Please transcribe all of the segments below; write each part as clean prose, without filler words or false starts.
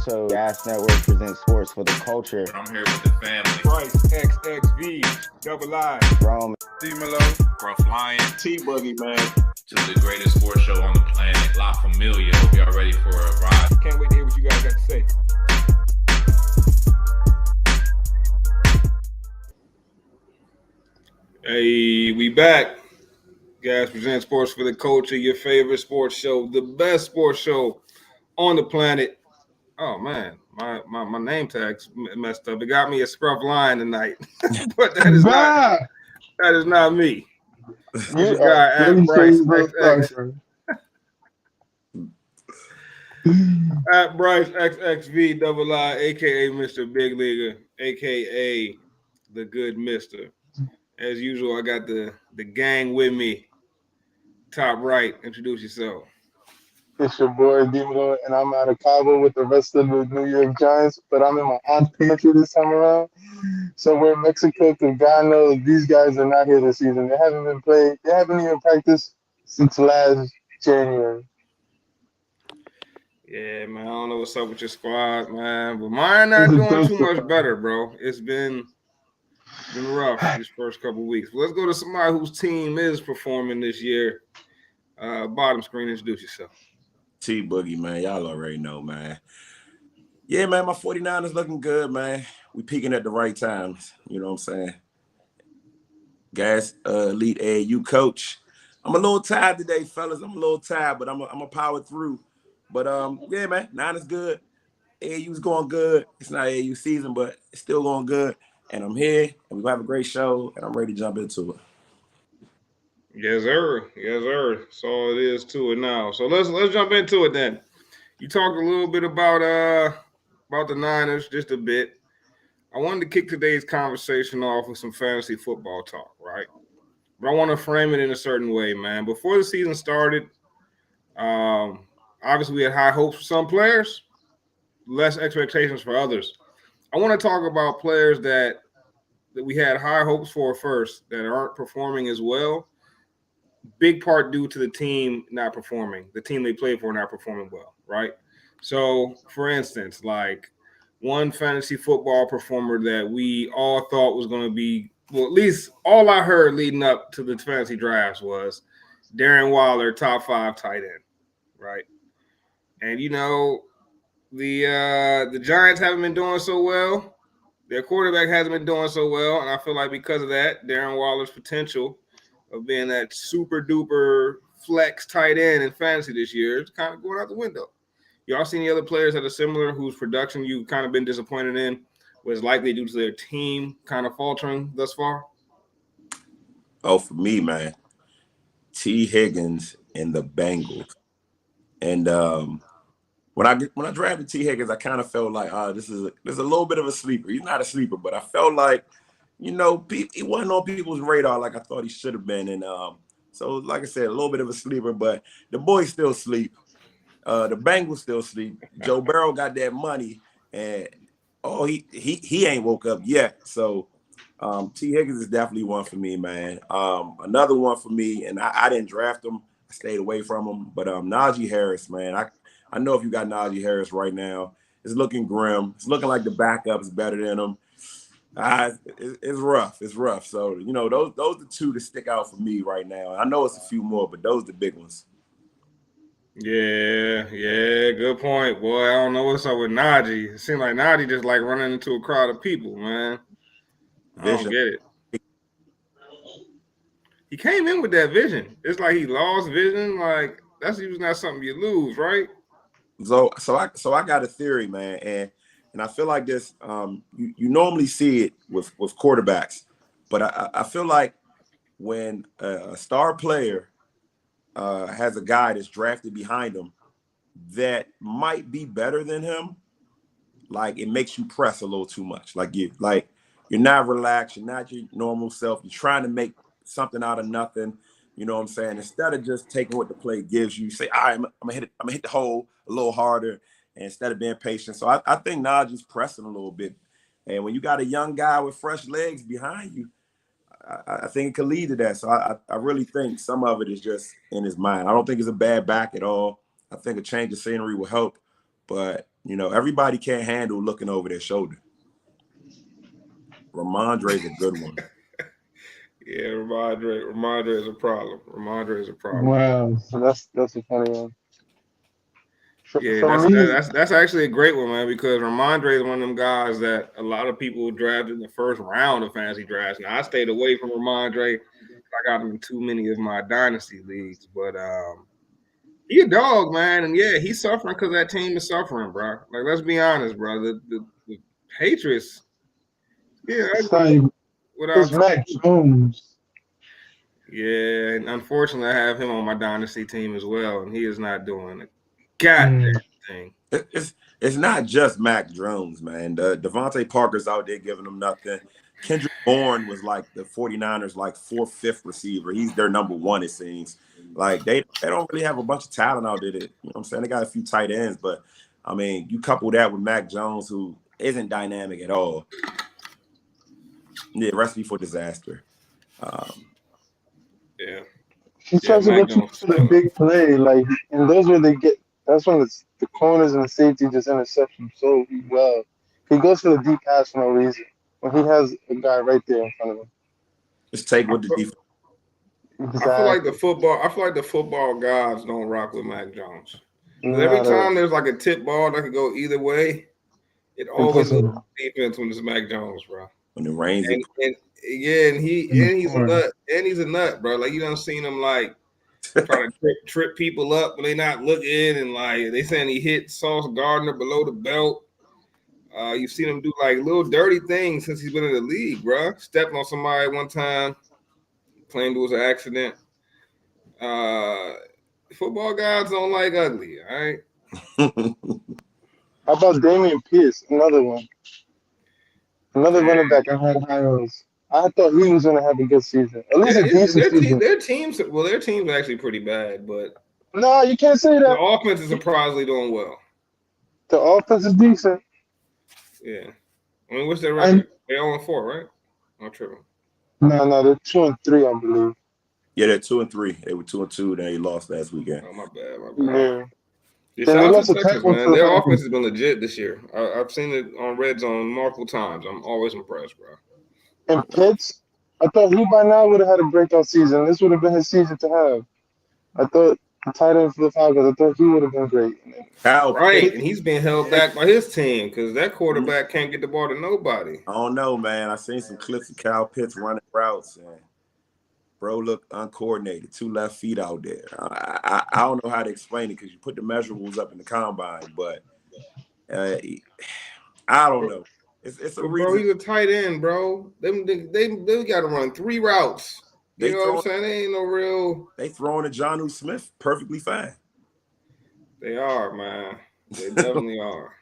So Gas Network presents sports for the culture. I'm here with the family. Bryce, XXV, Double I, Rome, D-Malo, Gruff Lion. T-Buggy, man. Just the greatest sports show on the planet. La Familia. Hope y'all ready for a ride. Can't wait to hear what you guys got to say. Hey, we back. Guys, present sports for the culture, your favorite sports show, the best sports show on the planet. Oh man, my name tag's messed up. It got me a Scruff Lion tonight, but that is not me. It's your guy at Bryce XX. At Bryce XXV Double I, aka Mr. Big Leaguer, aka the Good Mister. As usual, I got the gang with me. Top right, introduce yourself. It's your boy D-Malo, and I'm out of Cabo with the rest of the New York Giants, but I'm in my aunt's country this time around. So we're in Mexico because God knows these guys are not here this season. They haven't been played. They haven't even practiced since last January. Yeah, man, I don't know what's up with your squad, man, but mine not doing too much better, bro. It's been rough these first couple of weeks. But let's go to somebody whose team is performing this year. Bottom screen, introduce yourself. T-Boogie, man. Y'all already know, man. Yeah, man, my 49ers looking good, man. We peaking at the right times. You know what I'm saying? Gas, elite AAU coach. I'm a little tired today, fellas. I'm a little tired, but I'm a power through. But, yeah, man, Niners good. AAU's going good. It's not AAU season, but it's still going good. And I'm here, and we have a great show, and I'm ready to jump into it. Yes, sir. Yes, sir. That's all it is to it now. So let's jump into it then. You talked a little bit about the Niners, just a bit. I wanted to kick today's conversation off with some fantasy football talk, right? But I want to frame it in a certain way, man. Before the season started, obviously we had high hopes for some players, less expectations for others. I want to talk about players that we had high hopes for first that aren't performing as well. Big part due to the team not performing, the team they play for not performing well, right? So, for instance, like one fantasy football performer that we all thought was going to be, well, at least all I heard leading up to the fantasy drafts was Darren Waller, top 5 tight end, right? And, you know, the Giants haven't been doing so well. Their quarterback hasn't been doing so well, and I feel like because of that, Darren Waller's potential of being that super duper flex tight end in fantasy this year is kind of going out the window. Y'all seen any other players that are similar whose production you've kind of been disappointed in was likely due to their team kind of faltering thus far? Oh, for me, man, T. Higgins and the Bengals. And when I drafted T. Higgins, I kind of felt like, there's a little bit of a sleeper. He's not a sleeper, but I felt like, you know, he wasn't on people's radar like I thought he should have been. And so, like I said, a little bit of a sleeper, but the boys still sleep. The Bengals still sleep. Joe Burrow got that money, and he ain't woke up yet. So T. Higgins is definitely one for me, man. Another one for me, and I didn't draft him. I stayed away from him. But Najee Harris, man, I know if you got Najee Harris right now, it's looking grim. It's looking like the backup is better than him. It's rough. It's rough. So, you know, those are the two that stick out for me right now. I know it's a few more, but those are the big ones. Yeah, good point, boy. I don't know what's up with Najee. It seems like Najee just like running into a crowd of people, man. I don't get it. He came in with that vision. It's like he lost vision. Like that's usually not something you lose, right? So I got a theory, man, and I feel like this. You normally see it with quarterbacks, but I feel like when a star player has a guy that's drafted behind him that might be better than him, like it makes you press a little too much. Like you're not relaxed. You're not your normal self. You're trying to make something out of nothing. You know what I'm saying? Instead of just taking what the play gives you, say, all right, I'm gonna hit the hole a little harder, and instead of being patient. So I think Najee's pressing a little bit. And when you got a young guy with fresh legs behind you, I think it could lead to that. So I really think some of it is just in his mind. I don't think it's a bad back at all. I think a change of scenery will help. But You know, everybody can't handle looking over their shoulder. Ramondre's a good one. Yeah, Ramondre is a problem. Ramondre is a problem. Wow, so that's a funny one. Yeah, that's actually a great one, man, because Ramondre is one of them guys that a lot of people drafted in the first round of fantasy drafts. Now I stayed away from Ramondre. I got him in too many of my dynasty leagues, but he a dog, man, and yeah, he's suffering because that team is suffering, bro. Like, let's be honest, bro. The Patriots, yeah, it's Mac Jones. yeah, and unfortunately, I have him on my dynasty team as well, and he is not doing a goddamn thing. It's not just Mac Jones, man. Devontae Parker's out there giving them nothing. Kendrick Bourne was like the 49ers, like 4th, 5th receiver. He's their number one, it seems. Like, they don't really have a bunch of talent out there. You know what I'm saying? They got a few tight ends, but, I mean, you couple that with Mac Jones, who isn't dynamic at all. Yeah, recipe for disaster. Yeah. He tries to go to the big play, like, and those where they get. That's when the corners and the safety just intercept him so well. He goes for the deep pass for no reason when he has a guy right there in front of him. Just take what the defense. Exactly. I feel like the football gods don't rock with Mac Jones. Every time there's like a tip ball that could go either way, it always looks defense when it's Mac Jones, bro. When it rains, and he's a nut, bro. Like, you done seen him like trying to trip people up when they not looking, and like they saying he hit Sauce Gardner below the belt. You've seen him do like little dirty things since he's been in the league, bro. Stepped on somebody one time, claimed it was an accident. Football guys don't like ugly, all right? How about Damian Pierce? Another one. Another running back I had high hopes. I thought he was going to have a good season. At least a decent season. Their team's actually pretty bad, but no, you can't say that. The offense is surprisingly doing well. The offense is decent. Yeah. I mean, what's their record? They're 0-4, right? I'm tripping. No, they're 2-3, I believe. Yeah, they're 2-3. They were 2-2. Then they lost last weekend. Oh, my bad. Yeah. Shout out to Texas, man. Their offense has been legit this year. I've seen it on Red Zone multiple times. I'm always impressed, bro. And Pitts, I thought he by now would have had a breakout season. This would have been his season to have. I thought the tight end for the Falcons, I thought he would have been great. Right, and he's being held back by his team because that quarterback can't get the ball to nobody. I don't know, man. I seen some clips of Kyle Pitts running routes, and bro looked uncoordinated, 2 left feet out there. I don't know how to explain it because you put the measurables up in the combine, but I don't know. It's a reason. Bro, he's a tight end, bro. They got to run 3 routes. You know what I'm saying? They ain't no real. They throwing a Jonnu Smith perfectly fine. They are, man. They definitely are.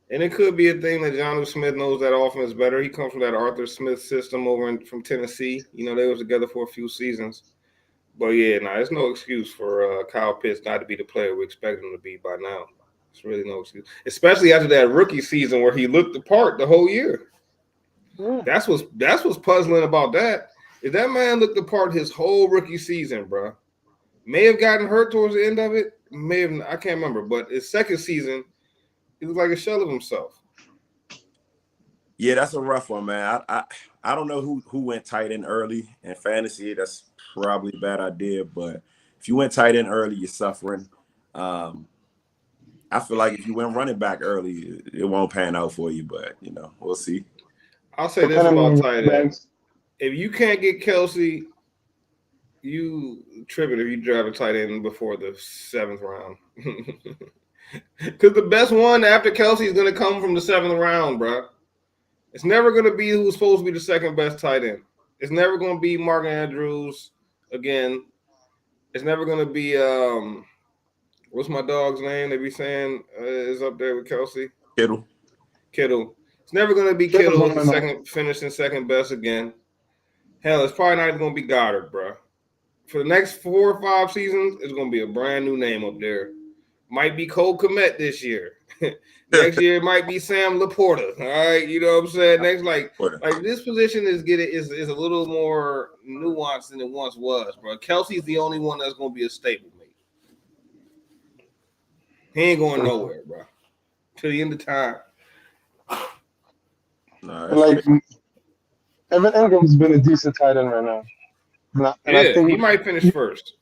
And it could be a thing that Jonnu Smith knows that offense better. He comes from that Arthur Smith system from Tennessee. You know, they was together for a few seasons. But yeah, there's no excuse for Kyle Pitts not to be the player we expect him to be by now. It's really no excuse, especially after that rookie season where he looked the part the whole year. Yeah. That's what's puzzling about that. Is that man looked the part his whole rookie season, bro? May have gotten hurt towards the end of it. May have, I can't remember. But his second season, he was like a shell of himself. Yeah, that's a rough one, man. I don't know who went tight end early in fantasy. That's probably a bad idea. But if you went tight end early, you're suffering. I feel like if you went running back early, it won't pan out for you. But, we'll see. I'll say this about tight ends. If you can't get Kelsey, you tripping if you drive a tight end before the 7th round. Because the best one after Kelsey is going to come from the 7th round, bro. It's never going to be who's supposed to be the second best tight end. It's never going to be Mark Andrews again. It's never going to be what's my dog's name? They be saying is up there with Kelsey. Kittle. It's never going to be Kittle finishing second best again. Hell, it's probably not even going to be Goddard, bro. For the next 4 or 5 seasons, it's going to be a brand new name up there. Might be Cole Kmet this year. Next year, it might be Sam Laporta. All right, you know what I'm saying? Next, like this position is a little more nuanced than it once was, bro. Kelsey's the only one that's going to be a staple, mate. He ain't going nowhere, bro. Till the end of time. Nah, Like Evan Ingram's been a decent tight end right now. And I Yeah, think he might finish first.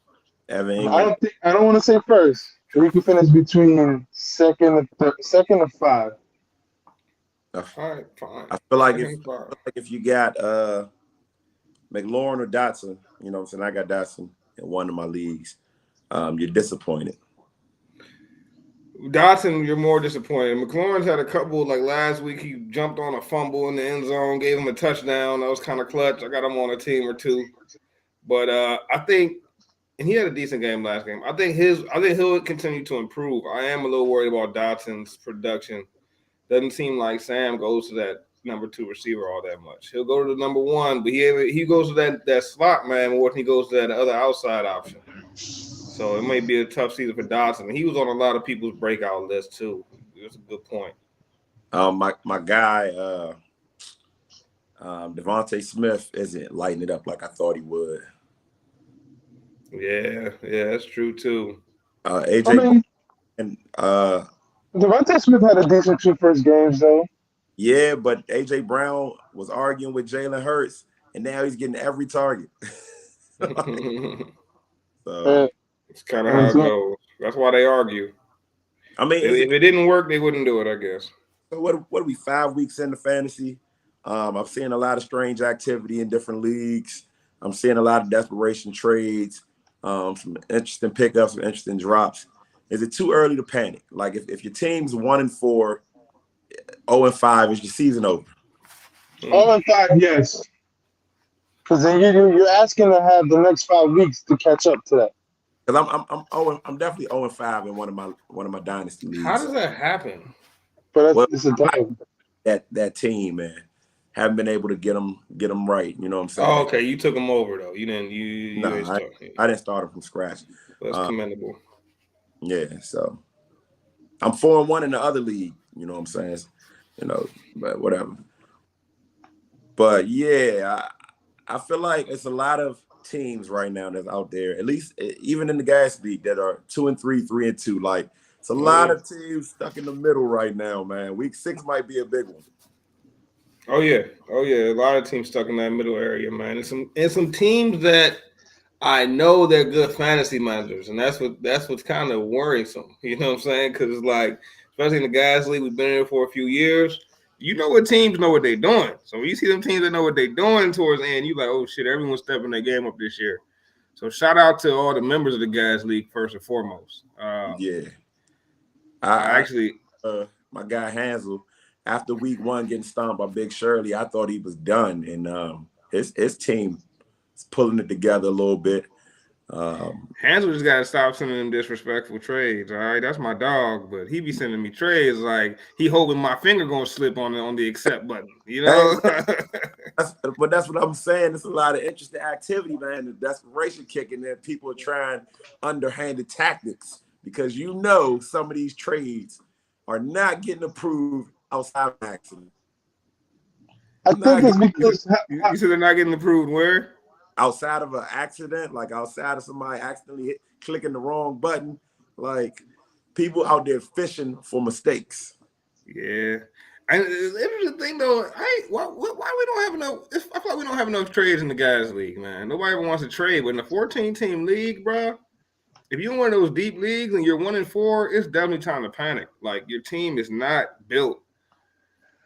Evan Ingram. I don't want to say first. But he can finish between second or five. All right, fine. I feel like Second five. if you got McLaurin or Dotson, you know what I'm saying? I got Dotson in one of my leagues. You're disappointed. Dotson, you're more disappointed. McLaurin's had a couple, like last week, he jumped on a fumble in the end zone, gave him a touchdown. That was kind of clutch. I got him on a team or two. But I think, and he had a decent game last game. I think he'll continue to improve. I am a little worried about Dotson's production. Doesn't seem like Sam goes to that number 2 receiver all that much. He'll go to the number 1, but he goes to that slot man more than he goes to that other outside option. So it may be a tough season for Dotson. He was on a lot of people's breakout list too. That's a good point. My guy, Devontae Smith isn't lighting it up like I thought he would. Yeah, that's true too. AJ and Devontae Smith had a decent 2 first games though. Yeah, but AJ Brown was arguing with Jalen Hurts, and now he's getting every target. So it's kind of how it goes. That's why they argue. I mean, if it didn't work, they wouldn't do it, I guess. So what are we 5 weeks into fantasy? I'm seeing a lot of strange activity in different leagues. I'm seeing a lot of desperation trades, some interesting pickups, some interesting drops. Is it too early to panic? Like if your team's 1-4, 0-5, is your season over? 0-5, yes. Because then you're asking to have the next 5 weeks to catch up to that. Because I'm definitely 0-5 in one of my dynasty leagues. How does that happen? But it's a dime. That team, man, haven't been able to get them right. You know what I'm saying? Oh, okay. You took them over though. You didn't. I didn't start them from scratch. That's commendable. Yeah, so I'm 4-1 in the other league. You know what I'm saying? But whatever. But yeah, I feel like it's a lot of teams right now that's out there, at least even in the gas league, that are 2-3, 3-2. Like it's a lot of teams stuck in the middle right now, man. Week 6 might be a big one. Oh yeah. A lot of teams stuck in that middle area, man. And some teams that I know they're good fantasy managers, and that's what's kind of worrisome. You know what I'm saying? Because it's like, especially in the gas league, we've been in it for a few years. You know what teams know what they're doing. So when you see them teams that know what they're doing towards the end, you're like, oh shit, everyone's stepping their game up this year. So shout out to all the members of the gas league first and foremost. Yeah, I actually, my guy Hansel, after week 1 getting stomped by Big Shirley, I thought he was done, and his team is pulling it together a little bit. Hansel just got to stop sending them disrespectful trades. All right, that's my dog, but he be sending me trades like he hoping my finger gonna slip on the accept button. You know, but that's what I'm saying. There's a lot of interesting activity, man. The desperation kicking in. People are trying underhanded tactics because some of these trades are not getting approved outside of accident. I think it's because you said they're not getting approved where? Outside of an accident, like outside of somebody accidentally clicking the wrong button, like people out there fishing for mistakes. Yeah, and the interesting thing though, why we don't have enough? I feel like we don't have enough trades in the guys league, man. Nobody ever wants to trade, but in a 14-team league, bro, if you're in one of those deep leagues and you're 1-4, it's definitely time to panic. Like your team is not built.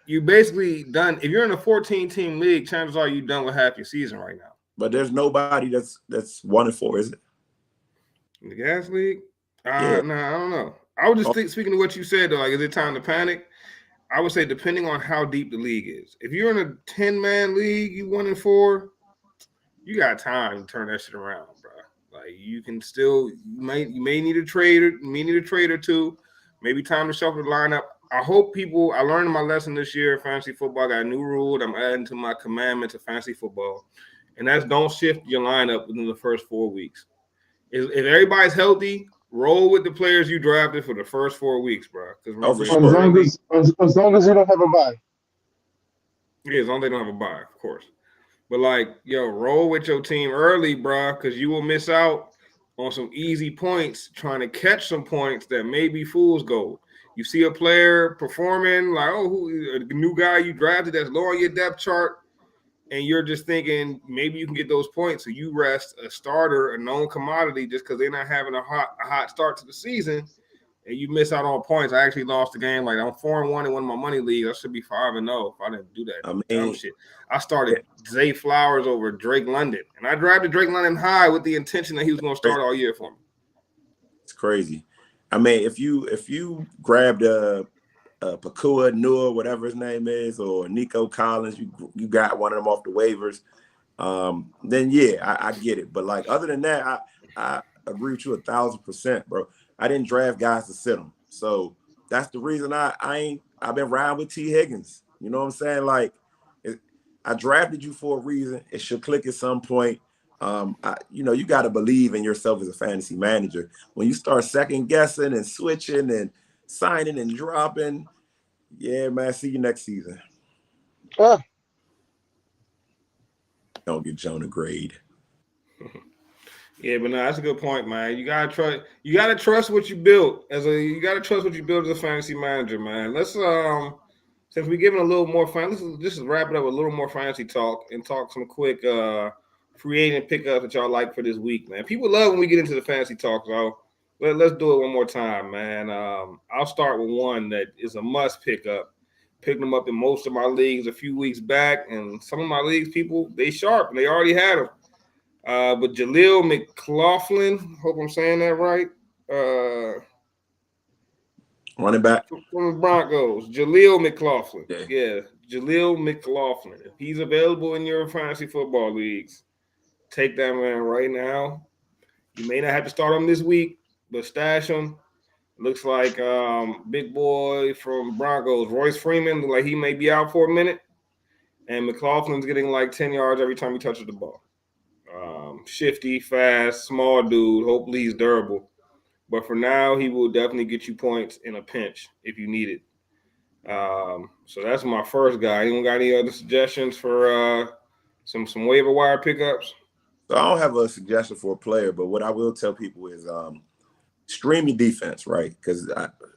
You basically done. If you're in a 14-team league, chances are you done with half your season right now. But there's nobody that's 1-4, is it? In the gas league? Yeah. No, I don't know. I was just speaking to what you said, though, like, is it time to panic? I would say depending on how deep the league is. If you're in a 10-man league, you 1-4, you got time to turn that shit around, bro. Like you can still, you may need a trade or two. Maybe time to shuffle the lineup. I learned my lesson this year. Fantasy football got a new rule that I'm adding to my commandments of fantasy football. And that's don't shift your lineup within the first 4 weeks. If everybody's healthy, roll with the players you drafted for the first 4 weeks, bro. As long as you don't have a bye. Yeah, as long as they don't have a bye, of course. But roll with your team early, bro, because you will miss out on some easy points, trying to catch some points that may be fool's gold. You see a player performing like, a new guy you drafted that's low on your depth chart, and you're just thinking maybe you can get those points. So you rest a starter, a known commodity, just because they're not having a hot start to the season, and you miss out on points. I actually lost the game. Like, I'm 4-1 in one of my money leagues. I should be 5-0 if I didn't do that. I mean, dumb shit. I started Zay Flowers over Drake London, and I drafted Drake London high with the intention that he was going to start all year for me. It's crazy. I mean, if you grabbed Pakua Nua, whatever his name is, or Nico Collins, you got one of them off the waivers, then yeah, I get it. But like other than that, I agree with you 1,000%, bro. I didn't draft guys to sit them, so that's the reason I've been riding with T. Higgins. You know what I'm saying? Like, I drafted you for a reason. It should click at some point. You got to believe in yourself as a fantasy manager. When you start second guessing and switching and signing and dropping, yeah, man, see you next season. Don't get Jonah grade. Yeah, but no, that's a good point, man. You gotta trust. You gotta trust what you built You gotta trust what you built as a fantasy manager, man. Let's since we're giving a little more let's just wrap it up with a little more fantasy talk and talk some quick free agent pickups that y'all like for this week, man. People love when we get into the fantasy talk, so let's do it one more time, man. I'll start with one that is a must pickup. Picked them up in most of my leagues a few weeks back, and some of my leagues, people, they sharp and they already had them. But Jaleel McLaughlin, hope I'm saying that right. Running back from the Broncos, Jaleel McLaughlin. Yeah, Jaleel McLaughlin. If he's available in your fantasy football leagues, take that man right now. You may not have to start him this week, but stash him. Looks like big boy from Broncos, Royce Freeman, like he may be out for a minute. And McLaughlin's getting like 10 yards every time he touches the ball. Shifty, fast, small dude. Hopefully he's durable. But for now, he will definitely get you points in a pinch if you need it. So that's my first guy. Anyone got any other suggestions for some waiver wire pickups? So I don't have a suggestion for a player, but what I will tell people is stream your defense, right? Because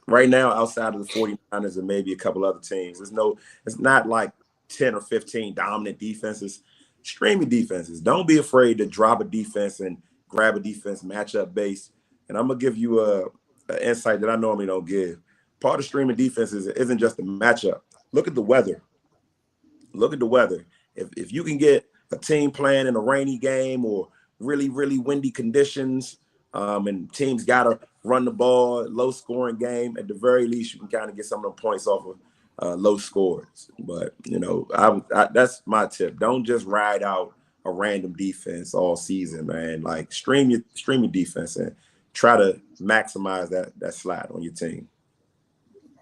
right now, outside of the 49ers and maybe a couple other teams, it's not like 10 or 15 dominant defenses. Stream your defenses. Don't be afraid to drop a defense and grab a defense matchup base. And I'm gonna give you an insight that I normally don't give. Part of streaming defenses isn't just the matchup. Look at the weather. If you can get a team playing in a rainy game or really, really windy conditions, and teams gotta run the ball, low scoring game, at the very least you can kind of get some of the points off of low scores. But that's my tip. Don't just ride out a random defense all season, man. Like stream your defense and try to maximize that slot on your team.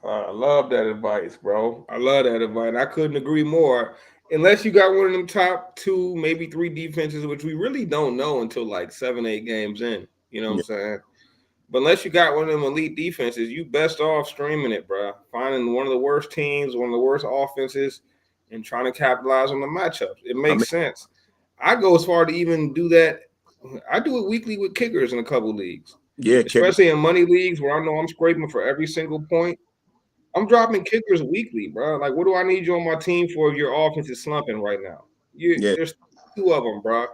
I love that advice, bro. I love that advice. I couldn't agree more. Unless you got one of them top 2, maybe 3 defenses, which we really don't know until like 7-8 games in. You know what I'm saying? But unless you got one of them elite defenses, you best off streaming it, bro. Finding one of the worst teams, one of the worst offenses, and trying to capitalize on the matchups. It makes sense. I go as far to even do that. I do it weekly with kickers in a couple leagues. Yeah, especially in money leagues where I know I'm scraping for every single point. I'm dropping kickers weekly, bro. Like, what do I need you on my team for if your offense is slumping right now? There's 2 of them, bro.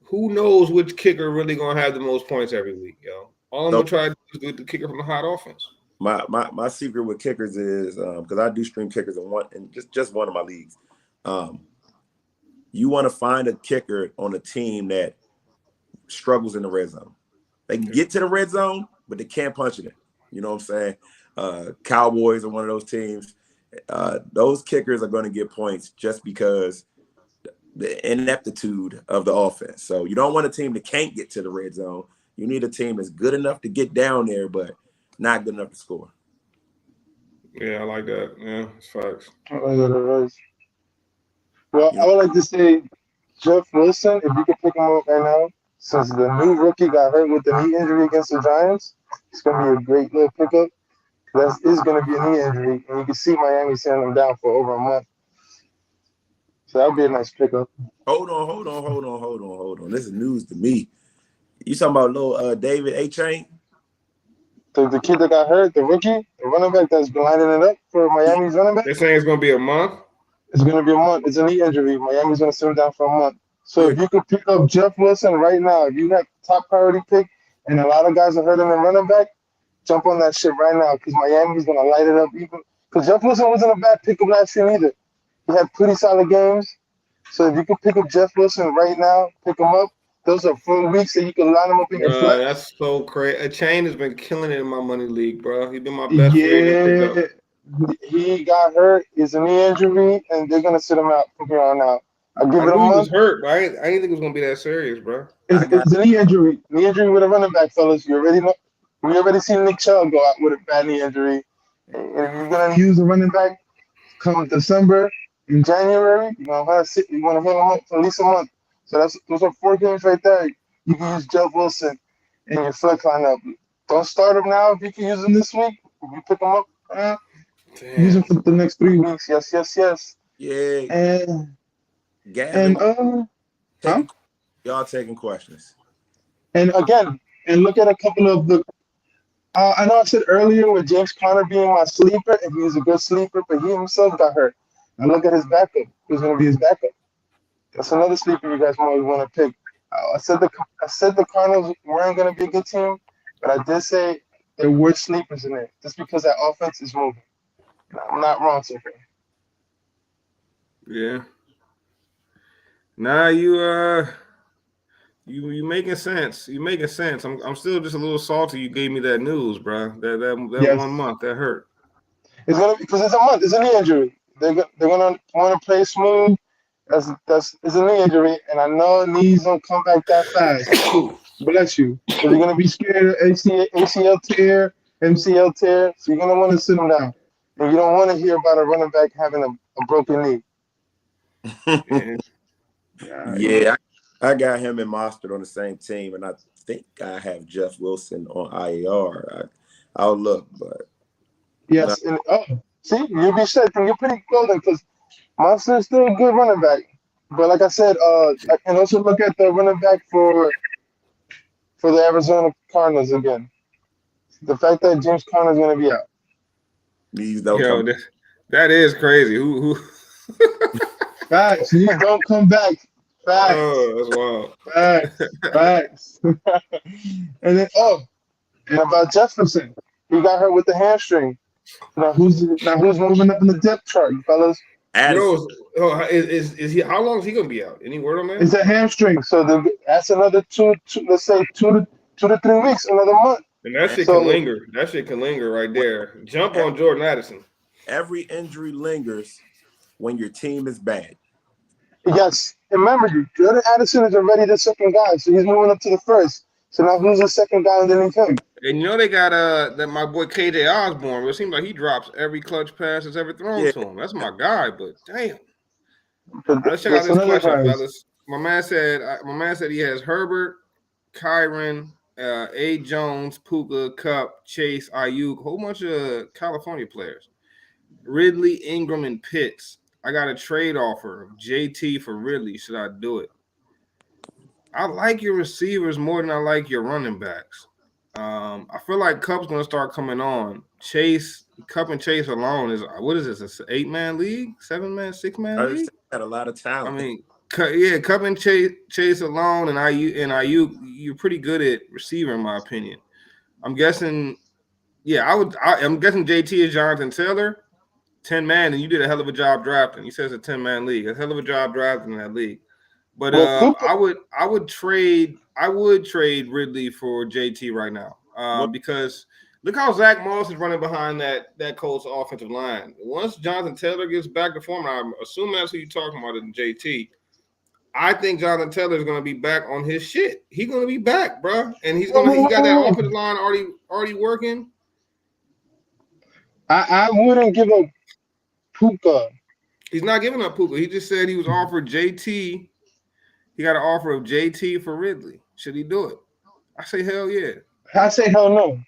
Who knows which kicker really gonna have the most points every week, yo? All I'm gonna try to do is get the kicker from the hot offense. My secret with kickers is because I do stream kickers in just one of my leagues. You want to find a kicker on a team that struggles in the red zone. They can get to the red zone, but they can't punch it in. You know what I'm saying? Cowboys are one of those teams. Those kickers are going to get points just because the ineptitude of the offense. So you don't want a team that can't get to the red zone. You need a team that's good enough to get down there, but not good enough to score. Yeah, I like that. Yeah, it's facts. I like that advice. Well, I would like to say Jeff Wilson, if you could pick him up right now, since the new rookie got hurt with the knee injury against the Giants, it's going to be a great little pickup. That is going to be a knee injury, and you can see Miami sending him down for over a month. So that'll be a nice pickup. Hold on. This is news to me. You talking about little David A. Chain? The kid that got hurt, the rookie, the running back that's been lining it up for Miami's running back. They're saying it's going to be a month. It's going to be a month. It's a knee injury. Miami's going to sit him down for a month. So if you could pick up Jeff Wilson right now, if you have top priority pick, and a lot of guys are hurting the running back, jump on that shit right now because Miami's going to light it up. Even because Jeff Wilson wasn't a bad pickup last year either. He had pretty solid games. So if you could pick up Jeff Wilson right now, pick him up. Those are 4 weeks that you can line him up in your flex. That's so crazy. A Chain has been killing it in my money league, bro. He's been my best free pickup. He got hurt. It's a knee injury, and they're gonna sit him out from here on out. I'll give it a month. He was hurt, but I didn't think it was gonna be that serious, bro. It's a knee injury. Knee injury with a running back, fellas. You already know. We already seen Nick Chubb go out with a bad knee injury. And if you're gonna use a running back come December and January, you want to hit him up for at least a month. So those are 4 games right there. You can use Jeff Wilson in your flex lineup. Don't start him now if you can use him this week. If you pick him up, use him for the next 3 weeks. Yes. Yeah. Gavin, y'all taking questions. And again, look at a couple of the. I know I said earlier with James Conner being my sleeper, and he was a good sleeper, but he himself got hurt. Now look at his backup. Who's going to be his backup? That's another sleeper you guys might want to pick. I said the Cardinals weren't going to be a good team, but I did say there were sleepers in there just because that offense is moving. I'm not wrong so far. Yeah. Nah, you making sense. You making sense. I'm still just a little salty. You gave me that news, bro. That Yes. 1 month that hurt. It's gonna because it's a month. It's a knee injury. They're gonna want to play smooth. It's a knee injury, and I know knees don't come back that fast. Bless you. So you're gonna be scared of ACL tear, MCL tear. So you're gonna want to sit them down, and you don't want to hear about a running back having a broken knee. Yeah, I got him and Mostert on the same team, and I think I have Jeff Wilson on IAR. I'll look, but yes, and see, you'll be set, and you're pretty golden because Monster's still a good running back. But like I said, and also look at the running back for the Arizona Cardinals again. The fact that James Conner is going to be out. That is crazy. Who? Facts. He don't come back. Facts. Oh, that's wild. Facts. And then and about Jefferson, he got hurt with the hamstring. Now who's moving up in the depth chart, fellas? Is he? How long is he gonna be out? Any word on that? It's a hamstring, so that's another let's say 2 to 3 weeks, another month. And that shit can linger. That shit can linger right there. Jump on Jordan Addison. Every injury lingers when your team is bad. Yes, and remember, Jordan Addison is already the second guy, so he's moving up to the first. So now who's the second guy underneath him? And you know they got that my boy KJ Osborne. But it seems like he drops every clutch pass that's ever thrown to him. That's my guy, but damn. Let's check out this question, fellas. My man said he has Herbert, Kyron, A. Jones, Puka, Cup, Chase, Ayuk, whole bunch of California players. Ridley, Ingram, and Pitts. I got a trade offer of JT for Ridley. Should I do it? I like your receivers more than I like your running backs. I feel like Cup's going to start coming on. Cup and Chase alone is, what is this, an 8-man league? 7-man, 6-man league? Got a lot of talent. I mean, Cup and Chase alone and Ayuk, you're pretty good at receiver, in my opinion. I'm guessing, I'm guessing JT is Jonathan Taylor, 10-man, and you did a hell of a job drafting. He says it's a 10-man league. A hell of a job drafting in that league. But I would trade Ridley for JT right now because look how Zach Moss is running behind that Colts offensive line. Once Jonathan Taylor gets back to form, I'm assuming that's who you're talking about in JT. I think Jonathan Taylor is going to be back on his shit. He's going to be back, bro, and he got that offensive line already working. I wouldn't give up Puka. He's not giving up Puka. He just said he was offered JT. He got an offer of JT for Ridley. Should he do it? I say hell yeah. I say hell no.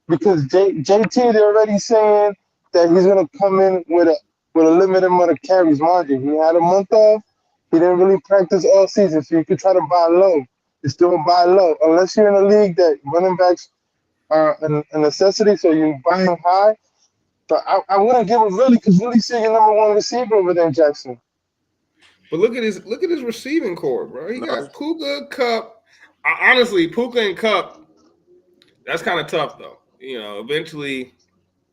Because JT, they're already saying that he's going to come in with a limited amount of carries. Mind you, he had a month off. He didn't really practice all season, so you could try to buy low. It's still buy low. Unless you're in a league that running backs are a necessity, so you're buying high. But I wouldn't give him Willie because Willie's still your number one receiver over there in Jackson. But look at his receiving core, bro. He No. got Puka, Cup. Honestly, Puka and Cup. That's kind of tough, though. You know, eventually,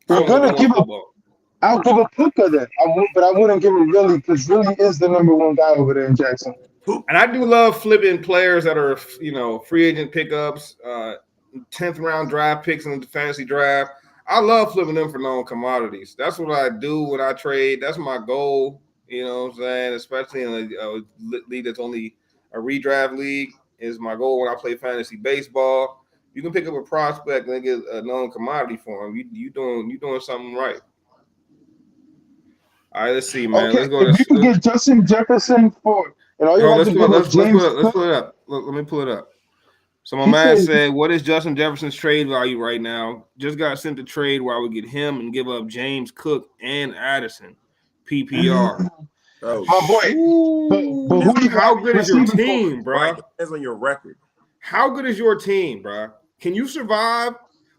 You're someone's gonna going give to a football. I'll give a Puka then. But I wouldn't give him Willie because Willie is the number one guy over there in Jackson. And I do love flipping players that are, you know, free agent pickups, 10th round draft picks in the fantasy draft. I love flipping them for known commodities. That's what I do when I trade. That's my goal, you know what I'm saying? Especially in a league that's only a redraft league is my goal when I play fantasy baseball. You can pick up a prospect and get a known commodity for him. You doing something right. All right, let's see, man. Okay, Let's go if you could get Justin Jefferson for, and all you have to give up James. Let's pull it up. Look, let me pull it up. So my He man said- said, "What is Justin Jefferson's trade value right now? Just got sent a trade where I would get him and give up James Cook and Addison, PPR." Oh, My boy. Ooh, But who you how got good is your receiving team, bro? right. Depends on your record. How good is your team, bro? Can you survive?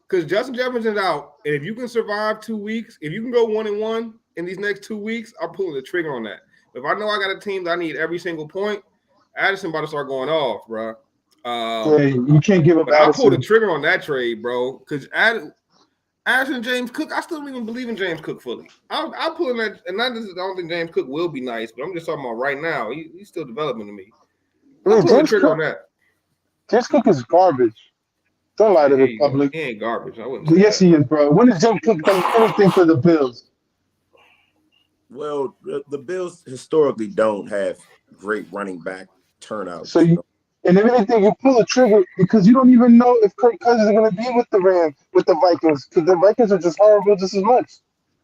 Because Justin Jefferson's out, and if you can survive 2 weeks, if you can go 1-1 in these next 2 weeks, I'm pulling the trigger on that. If I know I got a team that I need every single point, Addison about to start going off, bro. You can't give up But I'll pull the Addison. trigger on that trade, bro. Because Addison and James Cook, I still don't even believe in James Cook fully. I'll pull in that, and not just I don't think James Cook will be nice, but I'm just talking about right now. He's still developing to me. I'll pull the trigger on that. James Cook is garbage. Don't lie to the public. He ain't garbage. I wouldn't say Yes, that. he is, bro. When has James Cook done anything for the Bills? Well, the Bills historically don't have great running back turnouts. So you, and if anything, you pull a trigger because you don't even know if Kirk Cousins is going to be with the Vikings, because the Vikings are just horrible just as much.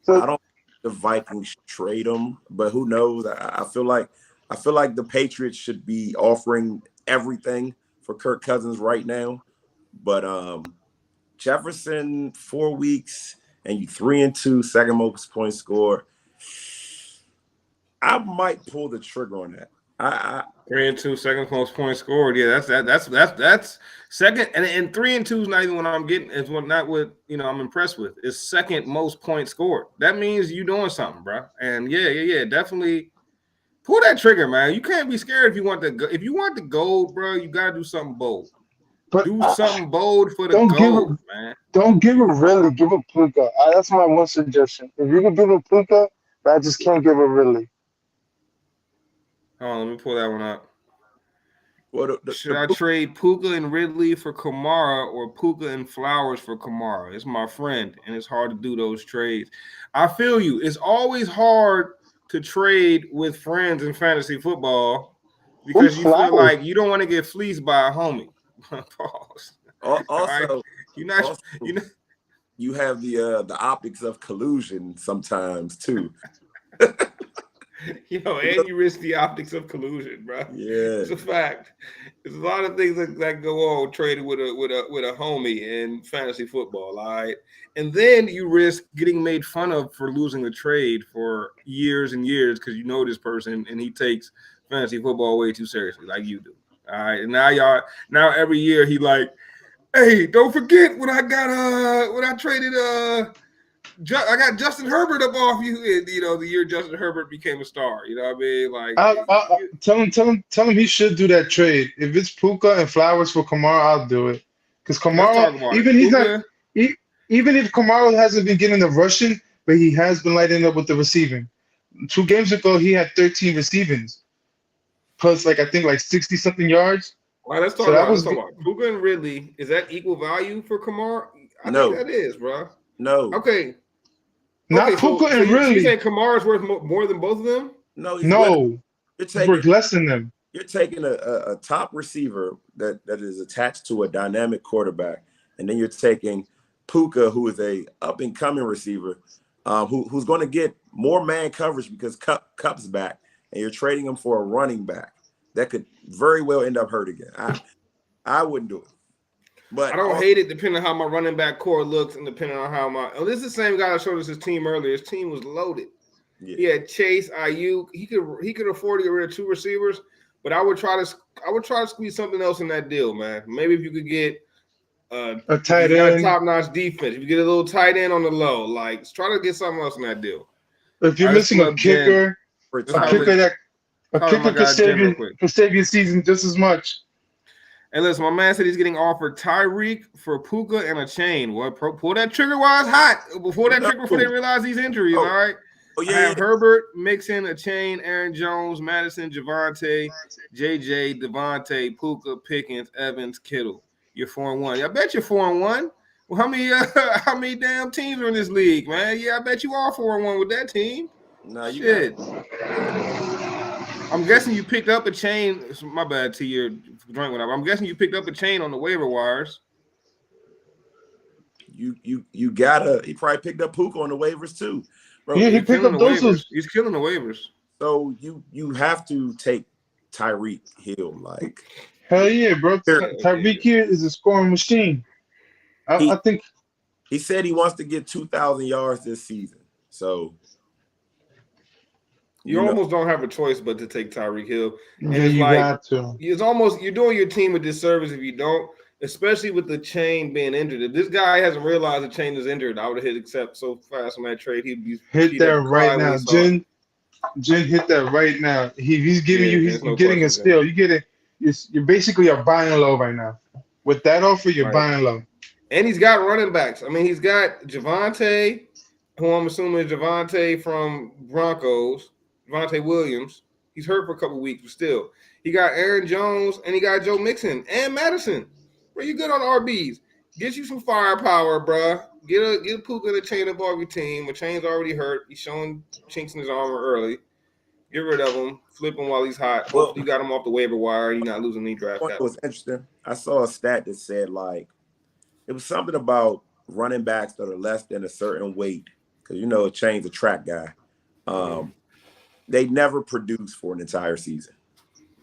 So I don't think the Vikings trade him, but who knows? I feel like the Patriots should be offering everything for Kirk Cousins right now. But Jefferson, 4 weeks, and you 3-2, second most points scored. I might pull the trigger on that. 3-2, second most points scored. Yeah, that's second, and 3-2 is not even what I'm getting. It's not what I'm impressed with. It's second most points scored. That means you doing something, bro. And yeah, definitely pull that trigger, man. You can't be scared if you want the gold, bro. You gotta do something bold. but Do something bold for the don't gold, man. Don't give him really. Give him Puka. That's my one suggestion. If you can give him Puka, but I just can't give him really. Hold on, let me pull that one up. Well, Should I trade Puka and Ridley for Kamara or Puka and Flowers for Kamara? It's my friend, and it's hard to do those trades. I feel you. It's always hard to trade with friends in fantasy football because you feel like you don't want to get fleeced by a homie. Pause. Also, right? you have the optics of collusion sometimes too. And you risk the optics of collusion, bro. Yeah, it's a fact. There's a lot of things that go on trading with a homie in fantasy football, all right? And then you risk getting made fun of for losing a trade for years and years because you know this person and he takes fantasy football way too seriously, like you do. All right, and now every year he like, hey, don't forget when I traded I got Justin Herbert up off you, and the year Justin Herbert became a star. You know what I mean? Like, tell him he should do that trade. If it's Puka and Flowers for Kamara, I'll do it. Because Kamara, even if Kamara hasn't been getting the rushing, but he has been lighting up with the receiving. 2 games ago, he had 13 receivings, plus I think 60 something yards. All right, let's talk about Puka and Ridley. Is that equal value for Kamara? I think that is, bro. No. Okay. Not Puka and Ridley. You saying Kamara's worth more than both of them? No. He's worth less than them. You're taking a top receiver that is attached to a dynamic quarterback, and then you're taking Puka, who is a up and coming receiver, who's going to get more man coverage because Cup's back, and you're trading him for a running back that could very well end up hurt again. I wouldn't do it. But I don't hate it depending on how my running back core looks and depending on how this is the same guy that showed us his team earlier. His team was loaded. Yeah. He had Chase, Ayuk. He could afford to get rid of 2 receivers, But I would try to squeeze something else in that deal, man. Maybe if you could get a tight you got a end, top-notch defense. If you get a little tight end on the low, like try to get something else in that deal. if you're All right, let's missing pull a up Jen. kicker, For Let's a holler kicker that a holler my kicker guy Jen real quick. could save your season just as much. And listen, my man said he's getting offered Tyreek for Puka and a chain. What? Pull that trigger while it's hot. Before they realize these injuries, all right? Oh, I have Herbert, Mixon, a chain, Aaron Jones, Madison, Javante, JJ, Devontae, Puka, Pickens, Evans, Kittle. You're 4-1. I bet you're 4-1. Well, how many damn teams are in this league, man? Yeah, I bet you are 4-1 with that team. No, you Shit. I'm guessing you picked up a chain. My bad to your drink whatever. I'm guessing you picked up a chain on the waiver wires. You gotta. He probably picked up Puka on the waivers too, bro. Yeah, he picked up those. He's killing the waivers. So you have to take Tyreek Hill, like Hell yeah, bro. Tyreek Hill is a scoring machine. I think he said he wants to get 2,000 yards this season. So you almost don't have a choice but to take Tyreek Hill. And you got to. It's almost you're doing your team a disservice if you don't, especially with the chain being injured. If this guy hasn't realized the chain is injured, I would have hit accept so fast on that trade. He'd be hit that right now. Jen hit that right now. He's giving you're getting a steal. You're basically a buying low right now. With that offer, you're buying low. And he's got running backs. I mean, he's got Javante, who I'm assuming is Javante from Broncos. Javante Williams, he's hurt for a couple weeks, but still. He got Aaron Jones, and he got Joe Mixon and Madison. Bro, you good on RBs. Get you some firepower, bro. Get a Puka and a chain up off your team. A chain's already hurt. He's showing chinks in his armor early. Get rid of him. Flip him while he's hot. Hopefully you got him off the waiver wire. You're not losing any draft capital. It was interesting. I saw a stat that said, like, it was something about running backs that are less than a certain weight. Because, a chain's a track guy. They never produce for an entire season.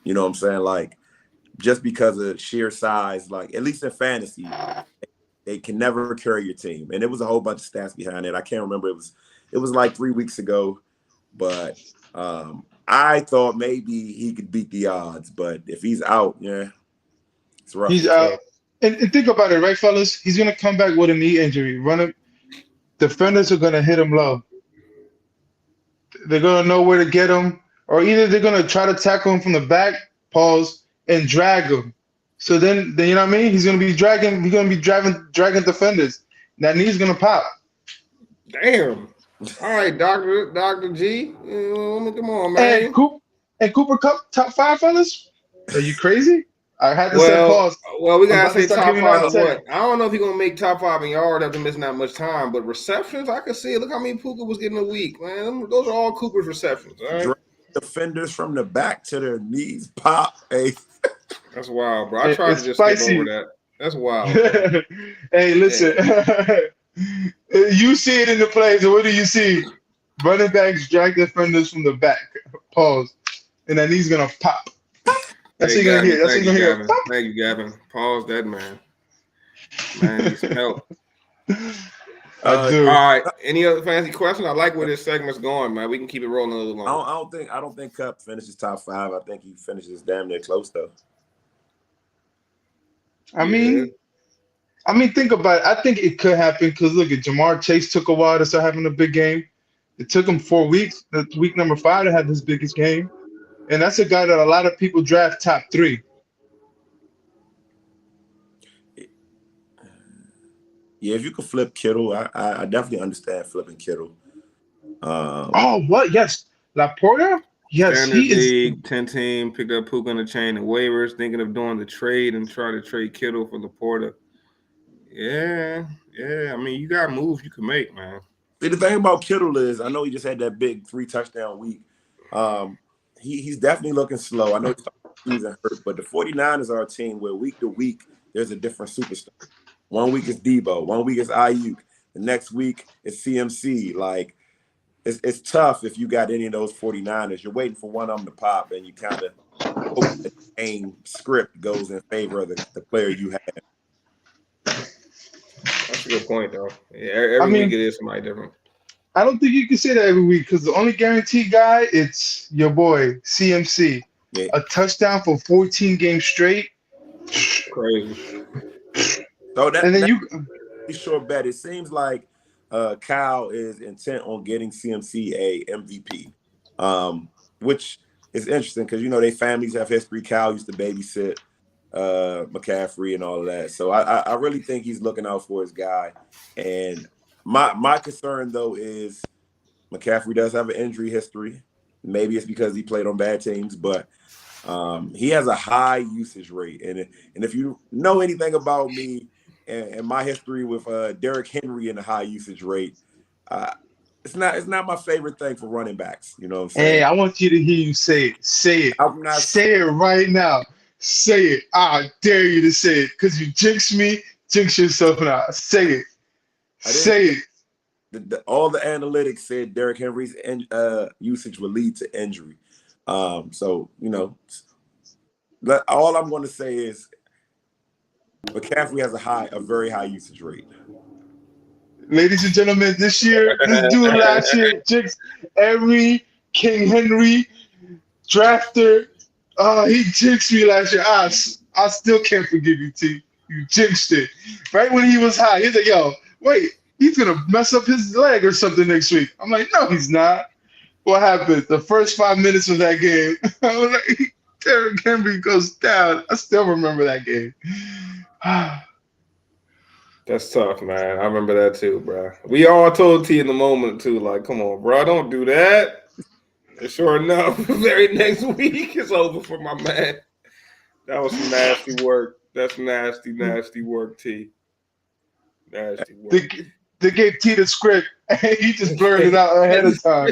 You know what I'm saying? Like, just because of sheer size, like, at least in fantasy, they can never carry your team. And it was a whole bunch of stats behind it. I can't remember. It was like 3 weeks ago. But I thought maybe he could beat the odds. But if he's out, it's rough. He's out. And think about it, right, fellas? He's going to come back with a knee injury. Defenders are going to hit him low. They're going to know where to get him, or either they're going to try to tackle him from the back, pause, and drag him. So then you know what I mean? He's going to be dragging dragging defenders. That knee's going to pop. Damn. All right, Dr. G. Come on, man. And Cooper Kupp, top 5, fellas? Are you crazy? I had to say pause. Well, we got to say top 5 of what? I don't know if he's going to make top 5 in yard after missing that much time, but receptions, I can see it. Look how many Puka was getting a week, man. Those are all Cooper's receptions, all right? Defenders from the back to their knees pop. Hey. That's wild, bro. I tried to just skip over that. That's wild. Hey, listen. You see it in the plays, and what do you see? Running backs drag defenders from the back. Pause. And that knee's going to pop. That's what you're going to hear. That's what you're going to hear. Thank you, Gavin. Pause that, man. Man, needs some help. I do. All right. Any other fancy questions? I like where this segment's going, man. We can keep it rolling a little longer. I don't think Kupp finishes top 5. I think he finishes damn near close though. I mean, think about it. I think it could happen because look at Jamar Chase took a while to start having a big game. It took him 4 weeks. Week number 5 to have his biggest game, and that's a guy that a lot of people draft top 3. Yeah, if you could flip Kittle, I definitely understand flipping Kittle. What? Yes, Laporta. Yes, Standard he league, is. 10 team, picked up Puka on the chain and waivers, thinking of doing the trade and try to trade Kittle for Laporta. Yeah. I mean, you got moves you can make, man. See, the thing about Kittle is, I know he just had that big 3-touchdown week. He's definitely looking slow. I know he's hurt, but the 49ers are a team where week to week there's a different superstar. 1 week is Debo, 1 week is Ayuk, the next week is CMC. Like, it's tough if you got any of those 49ers. You're waiting for one of them to pop, and you kind of hope the game script goes in favor of the player you have. That's a good point, though. Yeah, every week it is somebody different. I don't think you can say that every week because the only guaranteed guy, it's your boy, CMC. Yeah. A touchdown for 14 games straight. Crazy. So that, And then that's a sure bet. It seems like Kyle is intent on getting CMC a MVP, which is interesting because their families have history. Kyle used to babysit McCaffrey and all of that. So I really think he's looking out for his guy. And my concern though is McCaffrey does have an injury history. Maybe it's because he played on bad teams, but he has a high usage rate. And if you know anything about me and my history with Derrick Henry and the high usage rate, it's not my favorite thing for running backs. You know what I'm saying? Hey, I want you to hear you say it. Say it. I'm not Say it right now. Say it. I dare you to say it. Because you jinx me, jinx yourself now. Say it. Say it. all the analytics said Derrick Henry's usage would lead to injury. So all I'm going to say is McCaffrey has a very high usage rate. Ladies and gentlemen, this dude last year jinxed every King Henry drafter. He jinxed me last year. I still can't forgive you, T. You jinxed it. Right when he was high, he's like, yo, wait, he's going to mess up his leg or something next week. I'm like, no, he's not. What happened? The first 5 minutes of that game, I was like, Derrick Henry goes down. I still remember that game. That's tough, man. I remember that too, bro. We all told T in the moment too, like, come on, bro, don't do that. And sure enough, the very next week it's over for my man. That was some nasty work. That's nasty, nasty work, T. Nasty work. They gave T the script, and he just blurred it out ahead of time.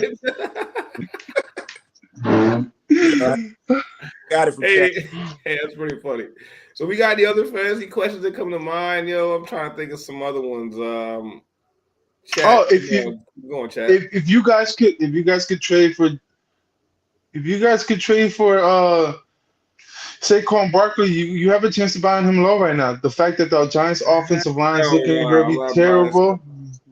Got it from Hey, that's pretty funny. So we got the other fantasy questions that come to mind, yo. I'm trying to think of some other ones. Chat, go on, chat. If you guys could trade for Saquon Barkley, you have a chance to buy him low right now. The fact that the Giants' offensive line is looking very terrible,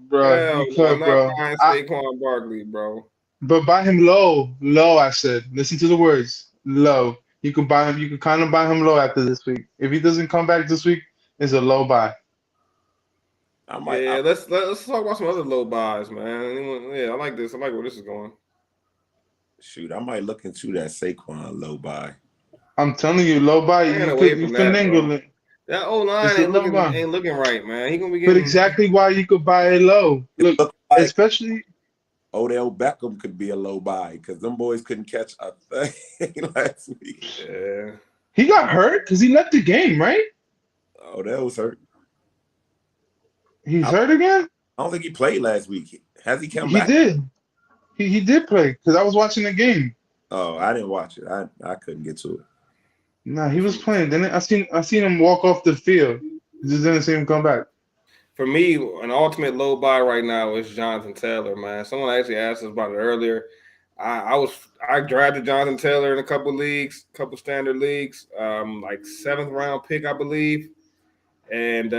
bro. I'm not buying Saquon Barkley, bro. But buy him low. I said. Listen to the words. Low. You can buy him. You can kind of buy him low after this week. If he doesn't come back this week, it's a low buy. Let's talk about some other low buys, man. I like this. I like where this is going. Shoot, I might look into that Saquon low buy. I'm telling you, low buy. You finagle it. That O-line ain't looking right, man. He gonna be getting. But exactly why you could buy it low. Look, especially Odell Beckham could be a low buy because them boys couldn't catch a thing last week. Yeah. He got hurt because he left the game, right? Odell was hurt. He's hurt again? I don't think he played last week. Has he come back? He did. He did play because I was watching the game. Oh, I didn't watch it. I couldn't get to it. Nah, he was playing. Then I seen him walk off the field. Just didn't see him come back. For me, an ultimate low buy right now is Jonathan Taylor, man. Someone actually asked us about it earlier. I drafted Jonathan Taylor in a couple leagues, couple standard leagues, like 7th round pick, I believe. And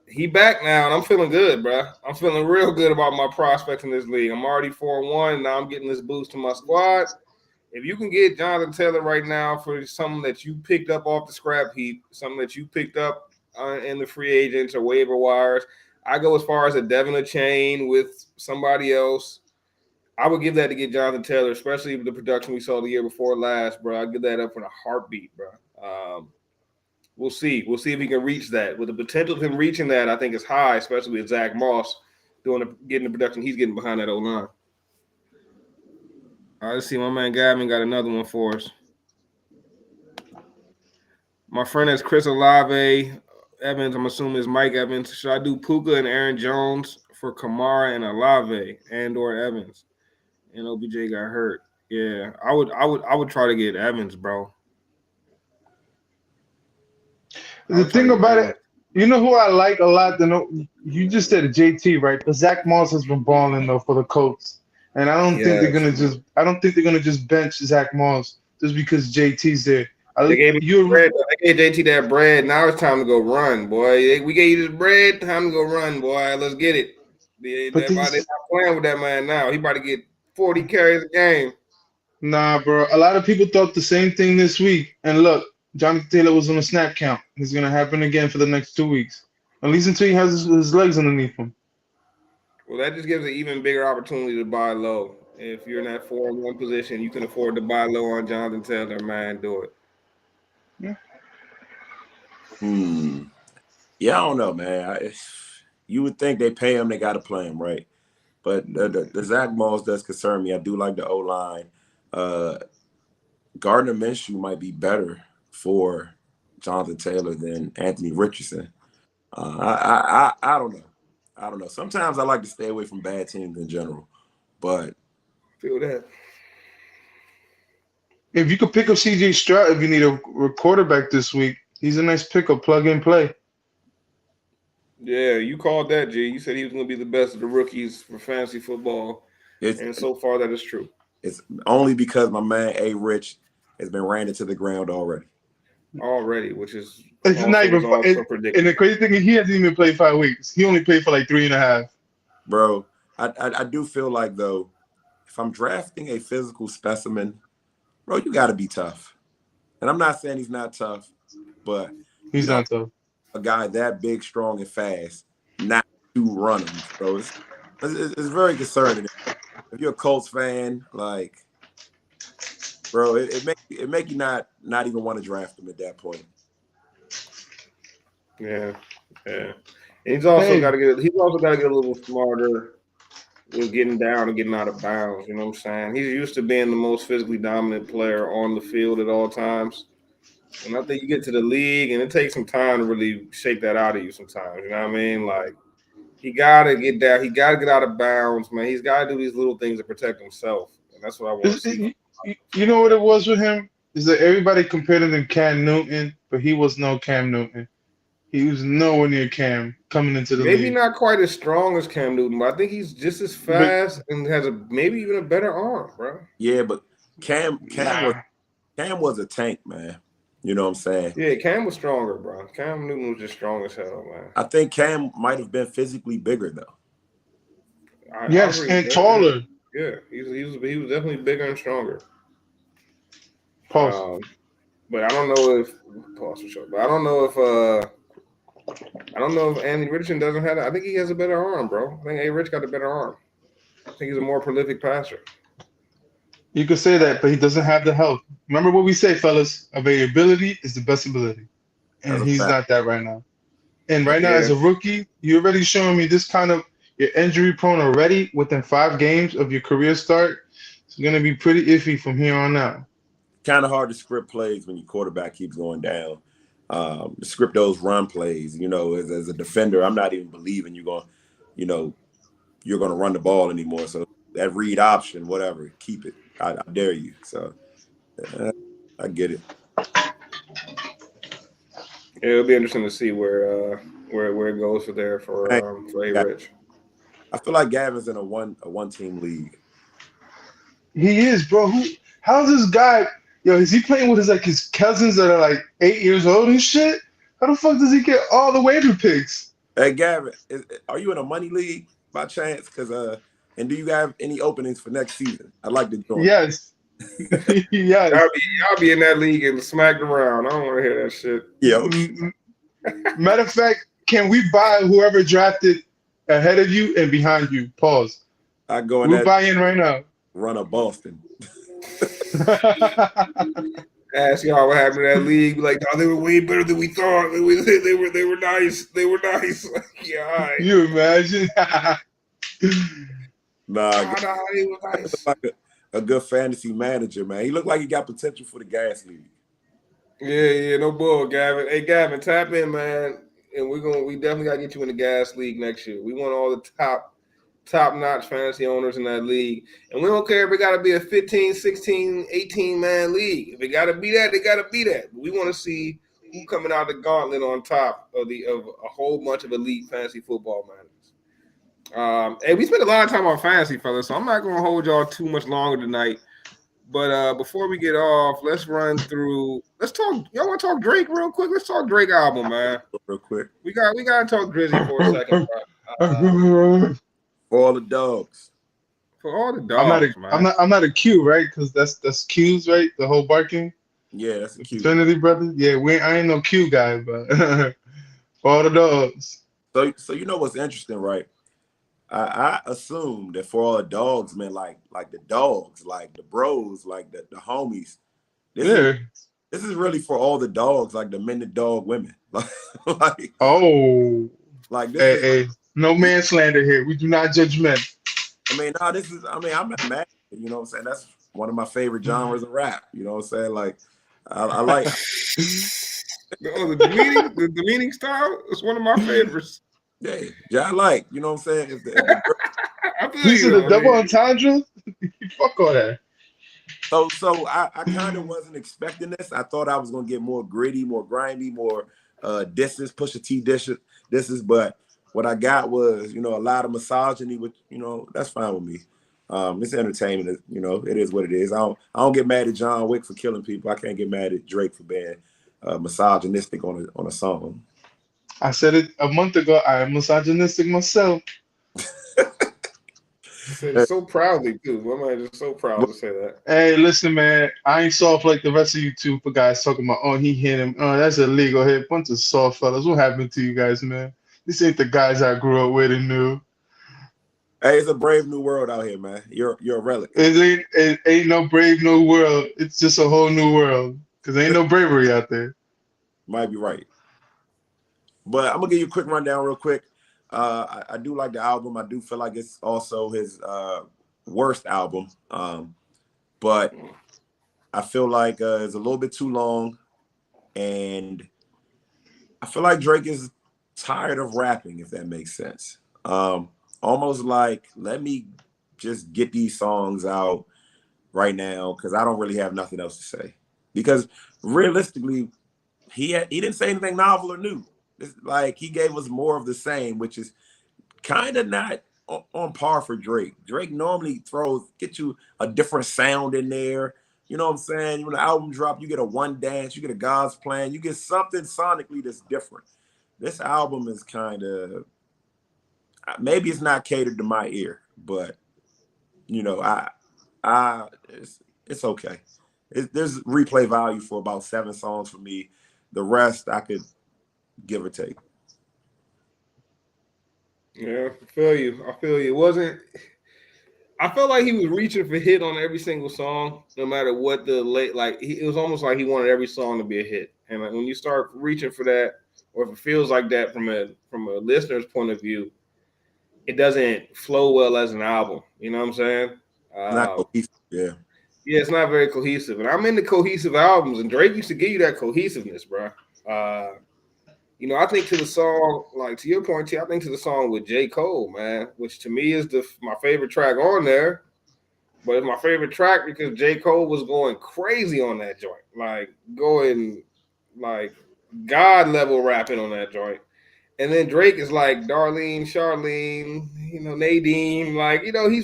he back now, and I'm feeling good, bro. I'm feeling real good about my prospects in this league. I'm already 4-1. Now I'm getting this boost to my squad. If you can get Jonathan Taylor right now for something that you picked up off the scrap heap, something that you picked up in the free agents or waiver wires, I go as far as a Devin Chain with somebody else. I would give that to get Jonathan Taylor, especially with the production we saw the year before last, bro. I'd give that up in a heartbeat, bro. We'll see. We'll see if he can reach that. With the potential of him reaching that, I think is high, especially with Zach Moss getting the production he's getting behind that O-line. All right, let's see. My man Gavin got another one for us. My friend is Chris Olave Evans. I'm assuming is Mike Evans. Should I do Puka and Aaron Jones for Kamara and Olave and/or Evans? And OBJ got hurt. Yeah, I would try to get Evans, bro. The thing about it, you know who I like a lot? You just said JT, right? But Zach Moss has been balling though for the Colts, and I don't think they're gonna just bench Zach Moss just because JT's there. They gave JT that bread. Now it's time to go run, boy. We gave you this bread. Time to go run, boy. Let's get it. They're not playing with that man now. He about to get 40 carries a game. Nah, bro. A lot of people thought the same thing this week. And look, Jonathan Taylor was on a snap count. It's gonna happen again for the next 2 weeks. At least until he has his legs underneath him. Well, that just gives an even bigger opportunity to buy low. If you're in that 4-1 position, you can afford to buy low on Jonathan Taylor, man. Do it. Yeah, I don't know, man. You would think they pay him, they got to play him, right? But the Zach Moss does concern me. I do like the O-line. Gardner Minshew might be better for Jonathan Taylor than Anthony Richardson. I don't know. I don't know. Sometimes I like to stay away from bad teams in general, but Feel that. If you could pick up CJ Stroud if you need a quarterback this week, he's a nice pickup, plug and play. Yeah, you called that, G. You said he was going to be the best of the rookies for fantasy football, and so far that is true. It's only because my man A. Rich has been ran into the ground already. Which is It's not even fun. And the crazy thing is he hasn't even played 5 weeks. He only played for like 3.5. Bro, I do feel like, though, if I'm drafting a physical specimen, bro, you got to be tough. And I'm not saying he's not tough, but he's not tough. A guy that big, strong, and fast, not to run him. So it's very concerning. If you're a Colts fan, like, bro, it make you not even want to draft him at that point. Yeah. And he's also got to get a little smarter with getting down and getting out of bounds. You know what I'm saying? He's used to being the most physically dominant player on the field at all times. And I think you get to the league, and it takes some time to really shake that out of you sometimes. You know what I mean? Like, he got to get down. He got to get out of bounds, man. He's got to do these little things to protect himself. And that's what I want to see. You know what it was with him? Is that everybody compared him to Cam Newton, but he was no Cam Newton. He was nowhere near Cam coming into the league. Maybe not quite as strong as Cam Newton, but I think he's just as fast and has maybe even a better arm, bro. Yeah, but Cam was a tank, man. You know what I'm saying? Yeah, Cam was stronger, bro. Cam Newton was just strong as hell, man. I think Cam might have been physically bigger, though. Yes, and taller. Yeah, he was definitely bigger and stronger. Pause. But I don't know if pause for sure. But I don't know if Anthony Richardson doesn't have that. I think he has a better arm, bro. I think A. Rich got a better arm. I think he's a more prolific passer. You could say that, but he doesn't have the health. Remember what we say, fellas. Availability is the best ability. And he's not that right now. And right now, as a rookie, you're already showing me this kind of, you're injury prone already within 5 games of your career start. It's going to be pretty iffy from here on out. Kind of hard to script plays when your quarterback keeps going down. To script those run plays, you know, as a defender, I'm not even believing you're going to run the ball anymore. So that read option, whatever, keep it. I dare you. So I get it. Yeah, it'll be interesting to see where it goes for A. Rich. I feel like Gavin's in a one team league. He is, bro. How's this guy? Yo, is he playing with his cousins that are like 8 years old and shit? How the fuck does he get all the waiver picks? Hey, Gavin, are you in a money league by chance? And do you have any openings for next season? I'd like to join. Yes. Yes. I'll be in that league and smacked around. I don't want to hear that shit. Yeah. Okay. Matter of fact, can we buy whoever drafted ahead of you and behind you? Pause. I go in. We'll buy in right now. Run a Boston. Ask y'all what happened in that league. Be like, oh, they were way better than we thought. They were nice. They were nice. Yeah, all right. You imagine? Nah, he was nice. Like a good fantasy manager, man. He looked like he got potential for the gas league. Yeah, no bull, Gavin. Hey, Gavin, tap in, man. And we definitely gotta get you in the gas league next year. We want all the top-notch fantasy owners in that league. And we don't care if it got to be a 15, 16, 18-man league. If it got to be that, they got to be that. But we want to see who coming out the gauntlet on top of a whole bunch of elite fantasy football managers. Hey, we spent a lot of time on fantasy, fellas, so I'm not going to hold y'all too much longer tonight. But before we get off, let's run through. Let's talk. Y'all want to talk Drake real quick? Let's talk Drake album, man. Real quick. We got to talk Drizzy for a second, bro. For all the dogs. For all the I'm not dogs, a man. I'm not a Q, right? Because that's Q's, right? The whole barking. Yeah, that's a cute. Trinity brothers. Yeah, I ain't no Q guy, but for all the dogs. So you know what's interesting, right? I assume that for all the dogs, man, like the dogs, like the bros, like the homies. This is Yeah. this is really for all the dogs, like the men that dog women. Like, Oh. like this Hey, is. hey. No man slander here. We do not judge men. I mean, no, this is. I mean, I'm not mad. You know what I'm saying? That's one of my favorite genres of rap. You know what I'm saying? Like, I like. Oh, the demeaning style is one of my favorites. Yeah, I like. You know what I'm saying? If the girl, I feel These you are the though. double entendre. Fuck all that. so I kind of wasn't expecting this. I thought I was gonna get more gritty, more grindy, more disses, Pusha T disses, but what I got was, a lot of misogyny, which, that's fine with me. It's entertainment, it is what it is. I don't get mad at John Wick for killing people. I can't get mad at Drake for being misogynistic on a song. I said it a month ago. I am misogynistic myself. Said it so proudly too. My man is so proud to say that. Hey, listen, man. I ain't soft like the rest of you two for guys talking about, oh, he hit him. Oh, that's illegal. Hey, bunch of soft fellas. What happened to you guys, man? This ain't the guys I grew up with and knew. Hey, it's a brave new world out here, man. You're a relic. It ain't no brave new world. It's just a whole new world. Because ain't no bravery out there. Might be right. But I'm gonna give you a quick rundown real quick. I do like the album. I do feel like it's also his worst album. But I feel like it's a little bit too long. And I feel like Drake is tired of rapping, if that makes sense. Almost like, let me just get these songs out right now because I don't really have nothing else to say. Because realistically, he didn't say anything novel or new. It's like he gave us more of the same, which is kind of not on par for Drake. Drake normally get you a different sound in there. You know what I'm saying? When the album drop, you get a one dance, you get a God's plan, you get something sonically that's different. This album is kind of, maybe it's not catered to my ear, but it's okay. There's replay value for about 7 songs for me. The rest I could give or take. Yeah, I feel you. It wasn't. I felt like he was reaching for hit on every single song, no matter what the late. It was almost like he wanted every song to be a hit. And when you start reaching for that, or if it feels like that from a listener's point of view, it doesn't flow well as an album. You know what I'm saying? Not cohesive, yeah. Yeah, it's not very cohesive. And I'm into cohesive albums, and Drake used to give you that cohesiveness, bro. I think to the song, like to your point, T, I think to the song with J. Cole, man, which to me is my favorite track on there. But it's my favorite track because J. Cole was going crazy on that joint, going God level rapping on that joint. And then Drake is like Darlene, Charlene, Nadine,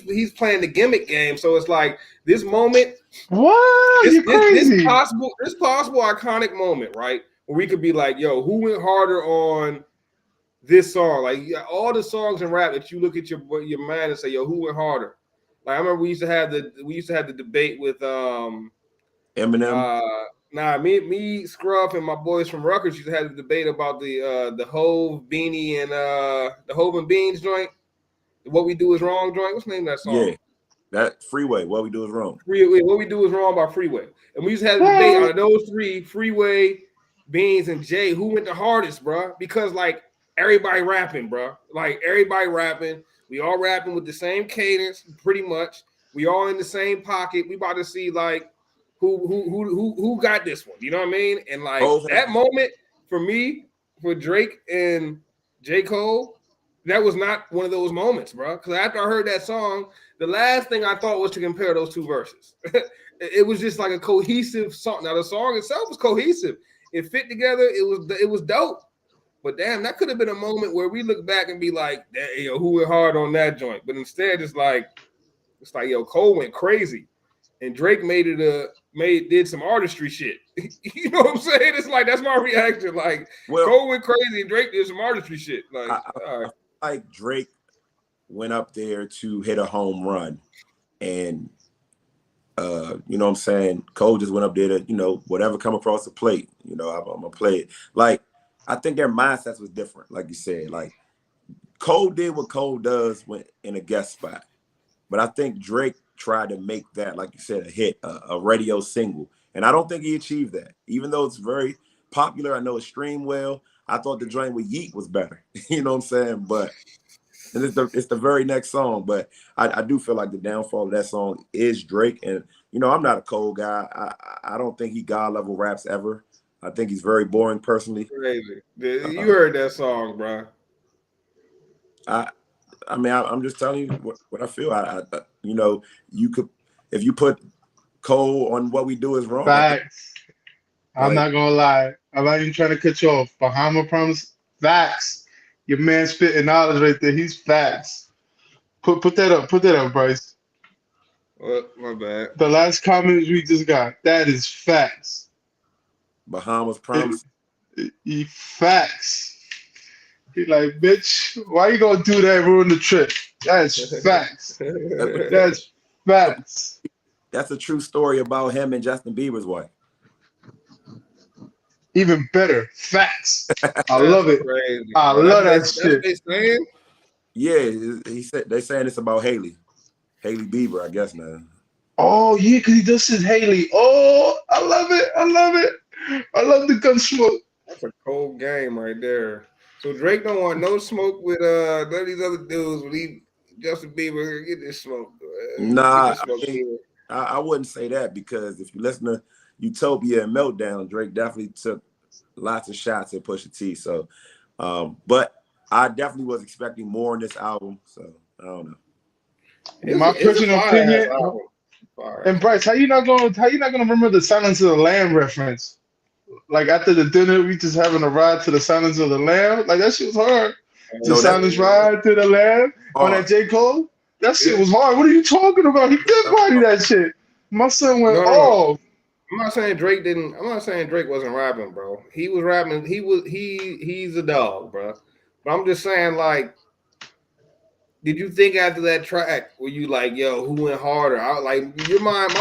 he's playing the gimmick game. So it's like this moment, What? You're crazy. This possible iconic moment, right? Where we could be like, yo, who went harder on this song? Like all the songs in rap that you look at your man and say, yo, who went harder? Like I remember we used to have the debate with Eminem. Me, Scruff, and my boys from Rutgers used to have the debate about the Hove, Beanie, and the Hove and Beans joint. What We Do Is Wrong joint. What's the name of that song? Yeah, that Freeway. What We Do Is Wrong. What We Do Is Wrong by Freeway. And we used to have a debate out of those three, Freeway, Beans, and Jay, who went the hardest, bro? Because everybody rapping, bro. Everybody rapping. We all rapping with the same cadence, pretty much. We all in the same pocket. We about to see who got this one. You know what I mean? And that moment for me, for Drake and J. Cole, that was not one of those moments, bro. Because after I heard that song, the last thing I thought was to compare those two verses. It was just like a cohesive song. Now the song itself was cohesive. It fit together. It was dope. But damn, that could have been a moment where we look back and be like, who went hard on that joint? But instead, it's like, yo, Cole went crazy, and Drake did some artistry shit. You know what I'm saying? It's like that's my reaction. Cole went crazy, and Drake did some artistry shit. Like Drake went up there to hit a home run, and you know what I'm saying, Cole just went up there to, you know, whatever come across the plate, you know, I'm gonna play it. Like, I think their mindsets was different, like you said. Like, Cole did what Cole does when in a guest spot, but I think Drake tried to make that, like you said, a hit, a radio single, and I don't think he achieved that. Even though it's very popular, I know it streamed well. I thought the joint with Yeet was better, you know what I'm saying? But and it's the very next song, but I do feel like the downfall of that song is Drake. And you know, I'm not a Cole guy. I don't think he God level raps ever. I think he's very boring personally. Crazy. You heard that song, bro. I mean, I'm just telling you what I feel. You know, you could, if you put Cole on What We Do Is Wrong, I think, Facts. I'm like, not gonna lie. I'm not even trying to cut you off. Bahama Promise. Facts. Your man spitting knowledge right there. He's facts. Put that up. Put that up, Bryce. What? My bad. The last comment we just got. That is facts. Bahamas Promise. He facts. He like, bitch, why you gonna do that? Ruin the trip. That's facts. That's facts. That's a true story about him and Justin Bieber's wife. Even better, facts. I love it. Crazy, I bro. love that That's shit. what they saying? Yeah, he said they're saying it's about Haley Bieber, I guess now. Oh yeah, because he does his Haley. Oh, I love it. I love it. I love the gun smoke. That's a cold game right there. So Drake don't want no smoke with none of these other dudes. When he Justin Bieber, get this smoke. Nah, Get this smoke here. I wouldn't say that, because if you listen to Utopia and Meltdown, Drake definitely took lots of shots at Pusha T. So, but I definitely was expecting more on this album. So I don't know. My personal opinion. Fire. And Bryce, how you not gonna remember the Silence of the Lamb reference? Like after the dinner, we just having a ride to the Silence of the Lamb. Like that shit was hard. The No, Silence ride to the Lamb on that J. Cole. That shit was hard. What are you talking about? He did body that shit. My son went off. I'm not saying Drake didn't. I'm not saying Drake wasn't rapping, bro. He was rapping. He's a dog, bro. But I'm just saying, like, did you think after that track, were you like, yo, who went harder? My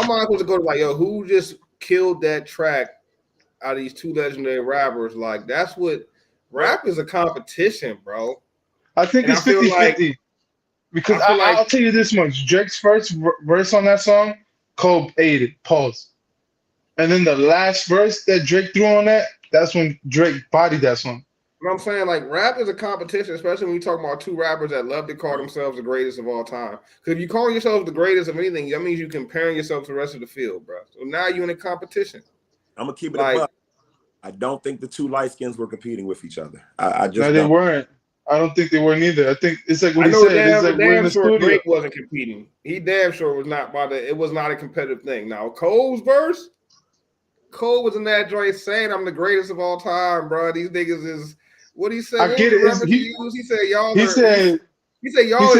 mind was to go to like, yo, who just killed that track out of these two legendary rappers? Like, that's what rap is, a competition, bro. I think it's 50-50. Because I'll tell you this much. Drake's first verse on that song, Cole ate it. Pause. And then the last verse that Drake threw on that's when Drake bodied that song. You know what I'm saying? Like, rap is a competition, especially when you talk about two rappers that love to call themselves the greatest of all time. Because if you call yourself the greatest of anything, that means you're comparing yourself to the rest of the field, bro. So now you're in a competition. I'm going to keep it above. I don't think the two light skins were competing with each other. I just they weren't. I don't think they were neither. I think it's like what he said. It's like we're in the studio. Drake wasn't competing. He damn sure was not it was not a competitive thing. Now, Cole's verse, Cole was in that joint saying, I'm the greatest of all time, bro. These niggas is, what he said? I get it. He said, y'all he said,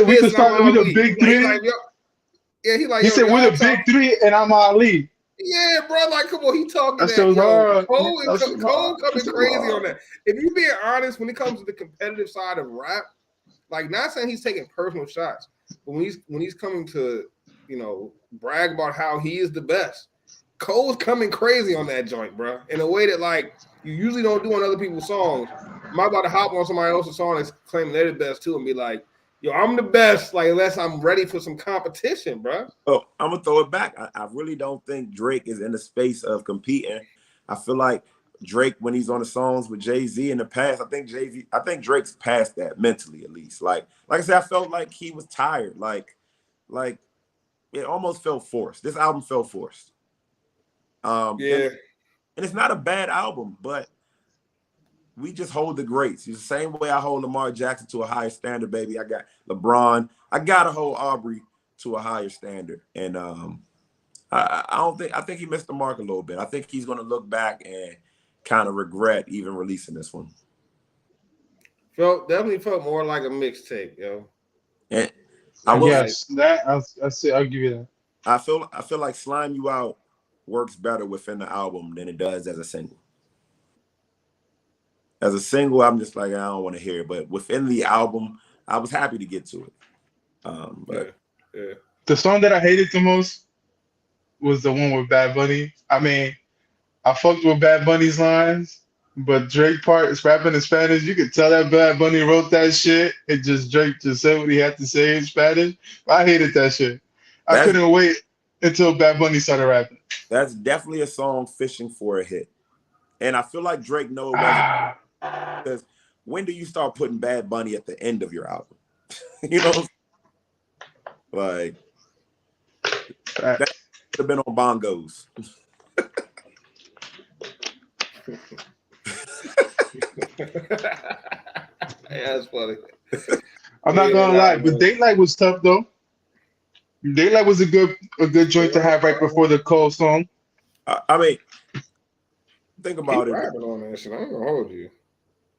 we can start with the big three. He said, we're the big three, and I'm Ali. Yeah, bro. Like, come on, he talking that. Cole coming crazy on that. If you being honest, when it comes to the competitive side of rap, like, not saying he's taking personal shots, but when he's coming to, you know, brag about how he is the best, Cole's coming crazy on that joint, bro. In a way that, like, you usually don't do on other people's songs. I'm about to hop on somebody else's song and claim they're the best too, and be like, yo, I'm the best, like, unless I'm ready for some competition, bro. Oh, I'm going to throw it back. I really don't think Drake is in the space of competing. I feel like Drake, when he's on the songs with Jay-Z in the past, I think Drake's past that mentally, at least. Like I said, I felt like he was tired. Like it almost felt forced. This album felt forced. Yeah. And it's not a bad album, but we just hold the greats. It's the same way I hold Lamar Jackson to a higher standard, baby. I got LeBron. I got to hold Aubrey to a higher standard. And I think he missed the mark a little bit. I think he's going to look back and kind of regret even releasing this one. Definitely felt more like a mixtape, yo. And I'll give you that. I feel like Slime You Out works better within the album than it does as a single. As a single, I'm just like, I don't want to hear it. But within the album, I was happy to get to it. Yeah. The song that I hated the most was the one with Bad Bunny. I mean, I fucked with Bad Bunny's lines, but Drake part is rapping in Spanish. You could tell that Bad Bunny wrote that shit and just Drake just said what he had to say in Spanish. I hated that shit. I That's couldn't wait until Bad Bunny started rapping. that's definitely a song fishing for a hit. And I feel like Drake know it wasn't, Ah, because when do you start putting Bad Bunny at the end of your album? You know, like that facts. could have been on bongos. Yeah, that's funny. I'm not gonna lie, but Daylight was tough though. Daylight was a good joint to have right before the Cole song. I mean, think Keep about it. rapping on that shit. I ain't gonna hold you.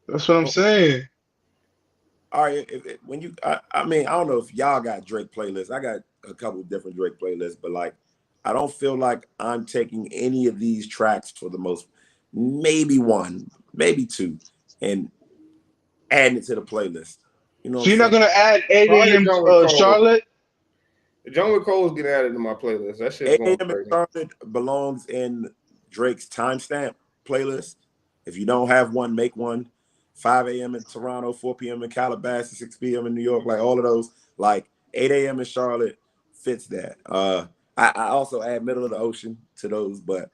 That's what I'm saying. All right, when you, I mean, I don't know if y'all got Drake playlists. I got a couple of different Drake playlists, but like, I don't feel like I'm taking any of these tracks for the most, maybe one, maybe two, and adding it to the playlist. You know So what you're I'm not saying? gonna add 8 Probably a.m. John with Cole. Charlotte? John with Cole's getting added to my playlist. That shit's 8 going a.m. crazy. Charlotte belongs in Drake's timestamp playlist. If you don't have one, make one. 5 a.m. in Toronto, 4 p.m. in Calabasas, 6 p.m. in New York, like all of those. Like 8 a.m. in Charlotte fits that. I also add Middle of the Ocean to those, but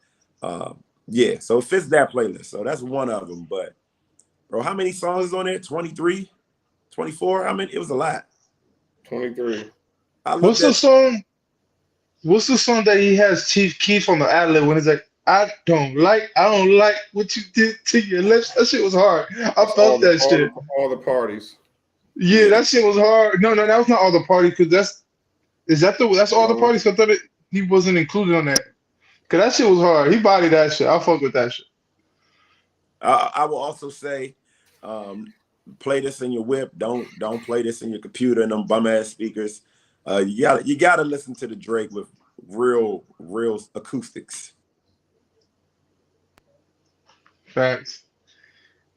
yeah, so it fits that playlist. So that's one of them. But bro, how many songs is on there? 23, 24? I mean, it was a lot. 23. I What's looked the at song? What's the song that he has Chief Keef on the ad-lib when he's like, I don't like what you did to your lips. That shit was hard. I That's felt that shit. all the parties. Yeah, that shit was hard. No, that was not all the party because that's all the No, parties. 'Cause I thought he wasn't included on that. Cause that shit was hard. He bodied that shit. I fuck with that shit. I will also say, play this in your whip. Don't play this in your computer and them bum ass speakers. You gotta listen to the Drake with real acoustics. Facts.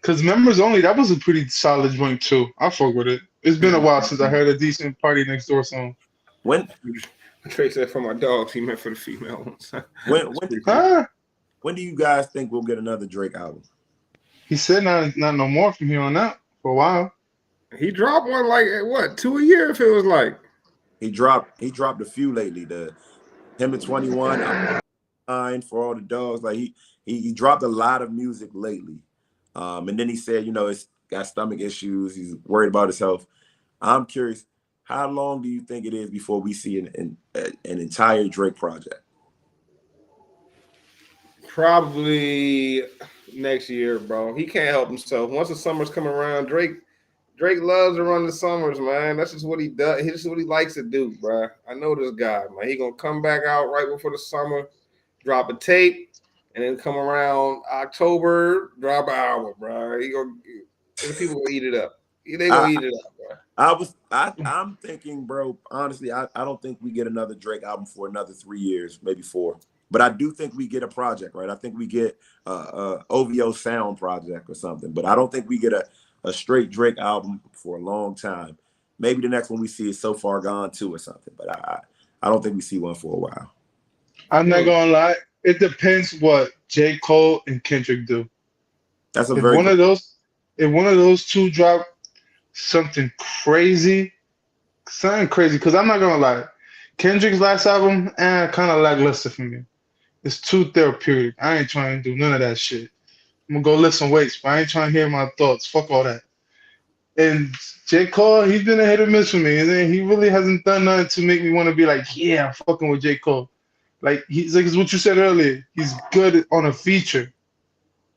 Cause members only, that was a pretty solid joint too. I fuck with it. It's been a while since I heard a decent Party Next Door song. When Trey said for my dogs, he meant for the female ones. when Huh? when do you guys think we'll get another Drake album? He said not no more from here on out for a while. He dropped one like what 2 a year? If it was like He dropped a few lately. The him and 21, I'm for all the dogs. Like he dropped a lot of music lately. And then he said, it's got stomach issues. He's worried about his health. I'm curious, how long do you think it is before we see an entire Drake project? probably next year, bro. He can't help himself. Once the summers come around, Drake loves to run the summers, man. That's just what he does. This is what he likes to do, bro. I know this guy, man. He gonna come back out right before the summer, drop a tape, and then come around October, drop an album, bro. And people gonna eat it up. They gonna eat it up, bro. I'm thinking, bro, honestly, I don't think we get another Drake album for another 3 years, maybe 4. But I do think we get a project, right? I think we get a OVO sound project or something. But I don't think we get a straight Drake album for a long time. Maybe the next one we see is So Far Gone 2 or something. But I don't think we see one for a while. I'm not gonna lie. It depends what J. Cole and Kendrick do. That's If one of those two drop something crazy, because I'm not gonna lie, Kendrick's last album, kind of lackluster for me. It's too therapeutic. I ain't trying to do none of that shit. I'm gonna go lift some weights, but I ain't trying to hear my thoughts. Fuck all that. And J. Cole, he's been a hit or miss for me, and then he really hasn't done nothing to make me want to be like, yeah, I'm fucking with J. Cole. Like it's what you said earlier. He's good on a feature,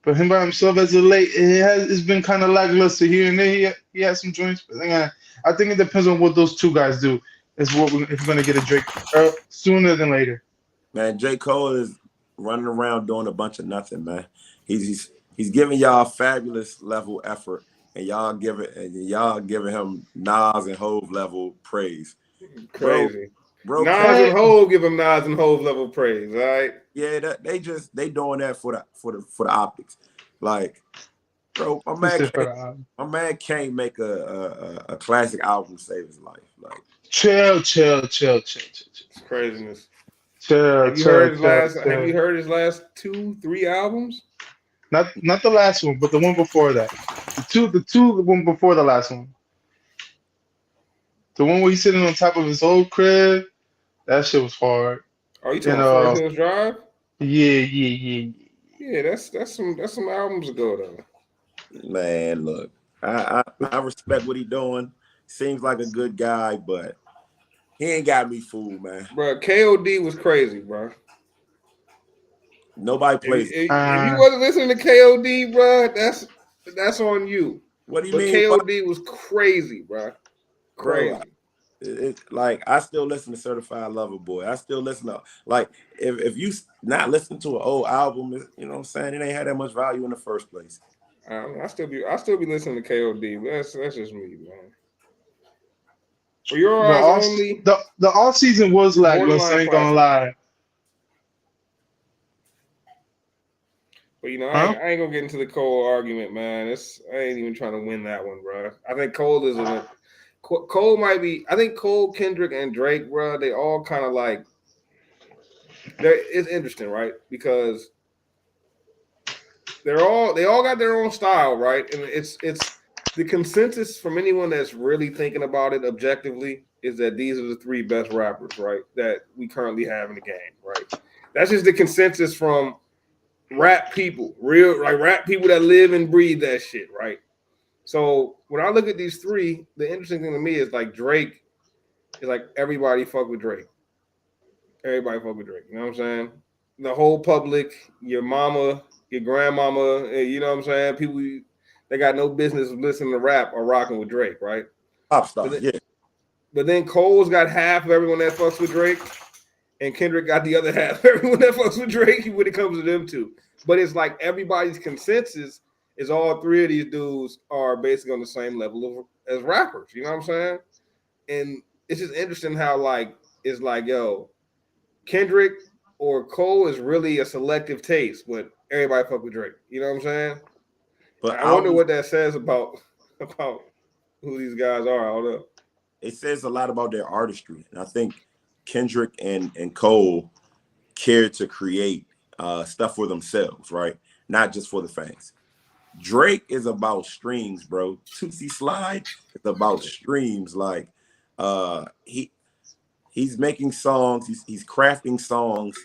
but him by himself as a late, it's been kind of lackluster here and there. He has some joints, but I think it depends on what those two guys do. If we're gonna get a Drake sooner than later. Man, J. Cole is running around doing a bunch of nothing, man. He's giving y'all fabulous level effort, and y'all giving him Nas and Hove level praise. Crazy. Bro, Nas and Hove give him Nas and Hove level praise, all right? Yeah, they doing that for the optics. Like, bro, my man can't make a classic album save his life. Like, Chill. It's craziness. Chill. Have you heard his last? Have you heard his last 2-3 albums? Not the last one, but the one before that. The one before the last one. The one where he's sitting on top of his old crib. That shit was hard. Oh, you You talking about know, Forest Hills Drive? yeah. Yeah, that's some albums ago though. Man, look, I respect what he doing. Seems like a good guy, but he ain't got me fooled, man. Bro, KOD was crazy, bro. Nobody plays. If you wasn't listening to KOD, bro, that's on you. What do you But mean, KOD was crazy, bro. bro? Crazy. Like I still listen to Certified Lover Boy. I still listen to like if you not listen to an old album, you know what I'm saying, it ain't had that much value in the first place. I still be listening to KOD. But that's just me, man. For your eyes only, the off season was lackluster. I borderline ain't gonna classic. lie. But you know, Huh? I ain't gonna get into the Cole argument, man. I ain't even trying to win that one, bro. I think Cole might be. I think Cole, Kendrick, and Drake, bro. They all kind of like. It's interesting, right? Because they all got their own style, right? And it's the consensus from anyone that's really thinking about it objectively is that these are the three best rappers, right? That we currently have in the game, right? That's just the consensus from rap people, real like rap people that live and breathe that shit, right? So when I look at these three, the interesting thing to me is like Drake is like everybody fuck with Drake. Everybody fuck with Drake. You know what I'm saying? The whole public, your mama, your grandmama, you know what I'm saying? People they got no business listening to rap or rocking with Drake, right? Pop star, yeah. But then Cole's got half of everyone that fucks with Drake, and Kendrick got the other half of everyone that fucks with Drake when it comes to them two. But it's like everybody's consensus is all three of these dudes are basically on the same level as rappers. You know what I'm saying? And it's just interesting how like it's like, yo, Kendrick or Cole is really a selective taste, but everybody fuck with Drake. You know what I'm saying? But I wonder what that says about who these guys are. I don't know. It says a lot about their artistry, and I think Kendrick and Cole care to create stuff for themselves, right? Not just for the fans. Drake is about streams, bro. Tootsie Slide is about streams. Like he's making songs, he's crafting songs,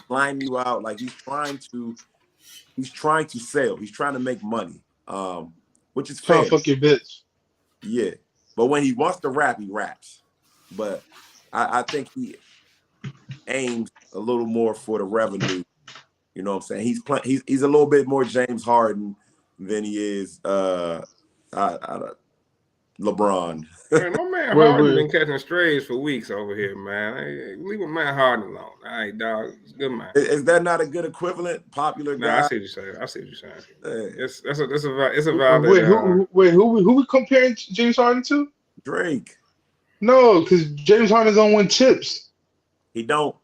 flying you out. Like he's trying to sell. He's trying to make money, which is fair. Trying to fuck your bitch. Yeah, but when he wants to rap, he raps. But I think he aims a little more for the revenue. You know what I'm saying? He's a little bit more James Harden than he is LeBron. Man, my man Harden been catching strays for weeks over here, man. Hey, leave my man Harden alone. All right, dog. It's a good man. Is that not a good equivalent? Popular guy? I see what you're saying. It's a valid. Who we comparing James Harden to? Drake. No, because James Harden's don't win chips. He don't.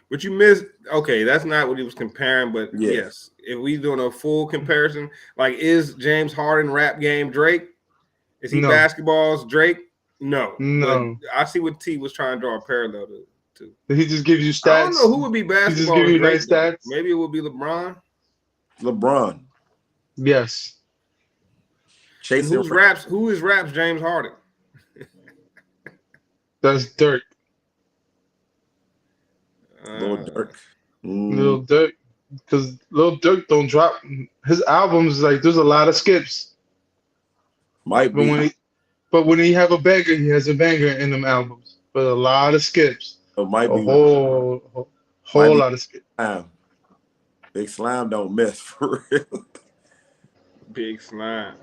But you missed. Okay, that's not what he was comparing. But yes, if we doing a full comparison, like is James Harden rap game Drake? Is he basketball's Drake? No. But I see what T was trying to draw a parallel to. He just gives you stats. I don't know who would be basketball. He just give you nice stats. Maybe it would be LeBron. Yes. Who is raps James Harden? That's Dirk. Lil Durk. Lil Durk. Because Lil Durk don't drop his albums. Like there's a lot of skips. Might be. But when he have a banger, he has a banger in them albums. But a lot of skips. It might be a whole lot of skips. Big Slime don't miss for real. Big Slime.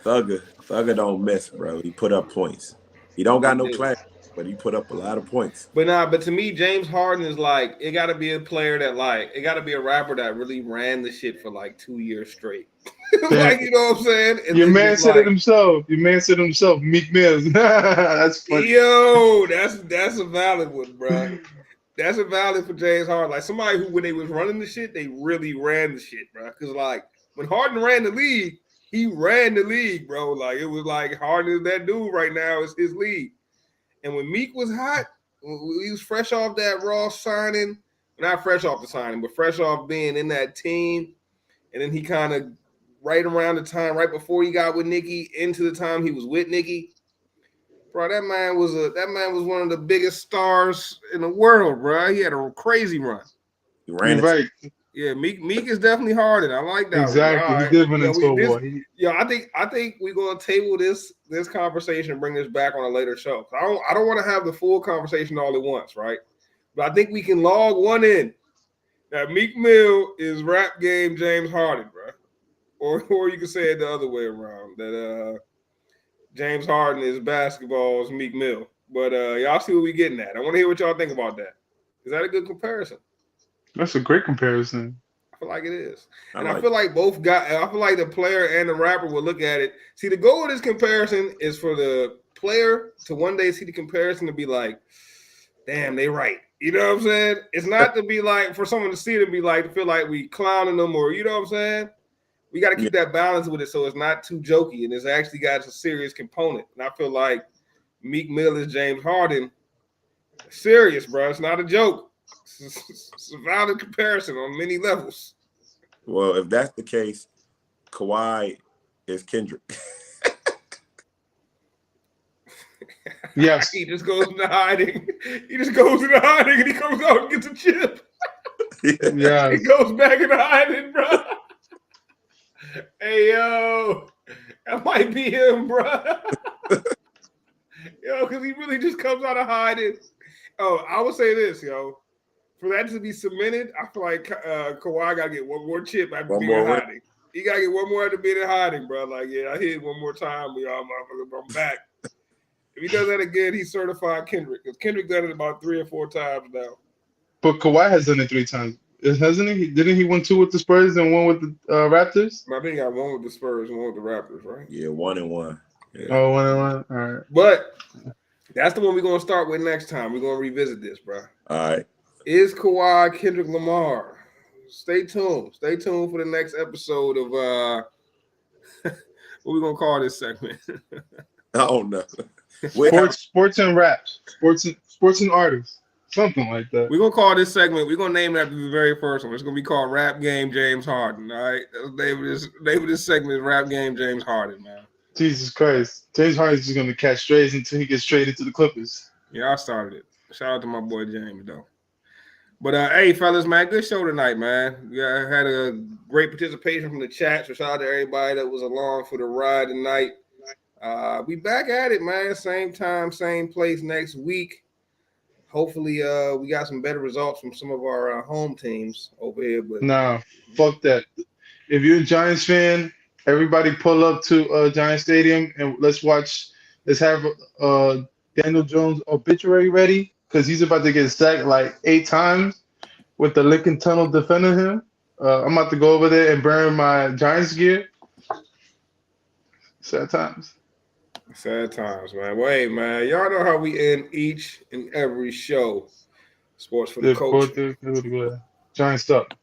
Thugger don't miss, bro. He put up points. He don't got no class, but he put up a lot of points. But to me, James Harden is like, it got to be a player that it got to be a rapper that really ran the shit for like 2 years straight. Like, you know what I'm saying? And your man said it himself. Meek Mill. That's funny. Yo, that's a valid one, bro. That's a valid for James Harden. Like somebody who, when they was running the shit, they really ran the shit, bro. Because like when Harden ran the league, he ran the league, bro. Like it was like Harden is that dude right now. It's his league. And when Meek was hot, he was fresh off that Raw signing. Not fresh off the signing, but fresh off being in that team. And then he kind of right around the time, right before he got with Nicki, into the time he was with Nicki. Bro, that man was one of the biggest stars in the world, bro. He had a crazy run. He ran You're right. Yeah, Meek is definitely Harden. I like that Exactly. one. He did run into a wall. I think we're gonna table this conversation and bring this back on a later show. I don't want to have the full conversation all at once, right? But I think we can log one in that Meek Mill is rap game James Harden, bro. Or you can say it the other way around, that James Harden is basketball's Meek Mill. But y'all see what we getting at. I want to hear what y'all think about that. Is that a good comparison? That's a great comparison. I feel like it is. I feel like the player and the rapper will look at it. See, the goal of this comparison is for the player to one day see the comparison to be like, damn, they right. You know what I'm saying? It's not to be like for someone to see it and be like, to feel like we clowning them or, you know what I'm saying? We got to keep that balance with it so it's not too jokey and it's actually got a serious component. And I feel like Meek Mill is James Harden. Serious, bro. It's not a joke. It's a valid comparison on many levels. Well, if that's the case, Kawhi is Kendrick. Yes. He just goes into hiding. And he comes out and gets a chip. Yeah. He goes back into hiding, bro. Hey, yo. That might be him, bro. Yo, because he really just comes out of hiding. Oh, I would say this, yo. For that to be cemented, I feel like Kawhi got to get one more chip after being in hiding. He got to get one more after being in hiding, bro. Like, yeah, I hit one more time. We all motherfuckers, but I'm back. If he does that again, he's certified Kendrick. Because Kendrick done it about 3 or 4 times now. But Kawhi has done it 3 times, hasn't he? Didn't he win 2 with the Spurs and 1 with the Raptors? I think he got 1 with the Spurs and 1 with the Raptors, right? Yeah, 1 and 1. Yeah. Oh, 1 and 1. All right. But that's the one we're going to start with next time. We're going to revisit this, bro. All right. Is Kawhi Kendrick Lamar? Stay tuned. Stay tuned for the next episode of what we going to call this segment. I don't know. Sports and raps. Sports and artists. Something like that. We're going to call this segment, we're going to name it after the very first one. It's going to be called Rap Game James Harden, all right? The name of this segment is Rap Game James Harden, man. Jesus Christ. James Harden's just going to catch strays until he gets straight into the Clippers. Yeah, I started it. Shout out to my boy James, though. But, hey, fellas, man, good show tonight, man. Yeah, I had a great participation from the chat, so shout out to everybody that was along for the ride tonight. We back at it, man. Same time, same place next week. Hopefully, we got some better results from some of our home teams over here. But Nah, fuck that. If you're a Giants fan, everybody pull up to Giants Stadium and let's have Daniel Jones obituary ready because he's about to get sacked like 8 times with the Lincoln Tunnel defending him. I'm about to go over there and burn my Giants gear. Sad times. Sad times, man. Wait, man. Y'all know how we end each and every show. Sports for the culture. Giants up.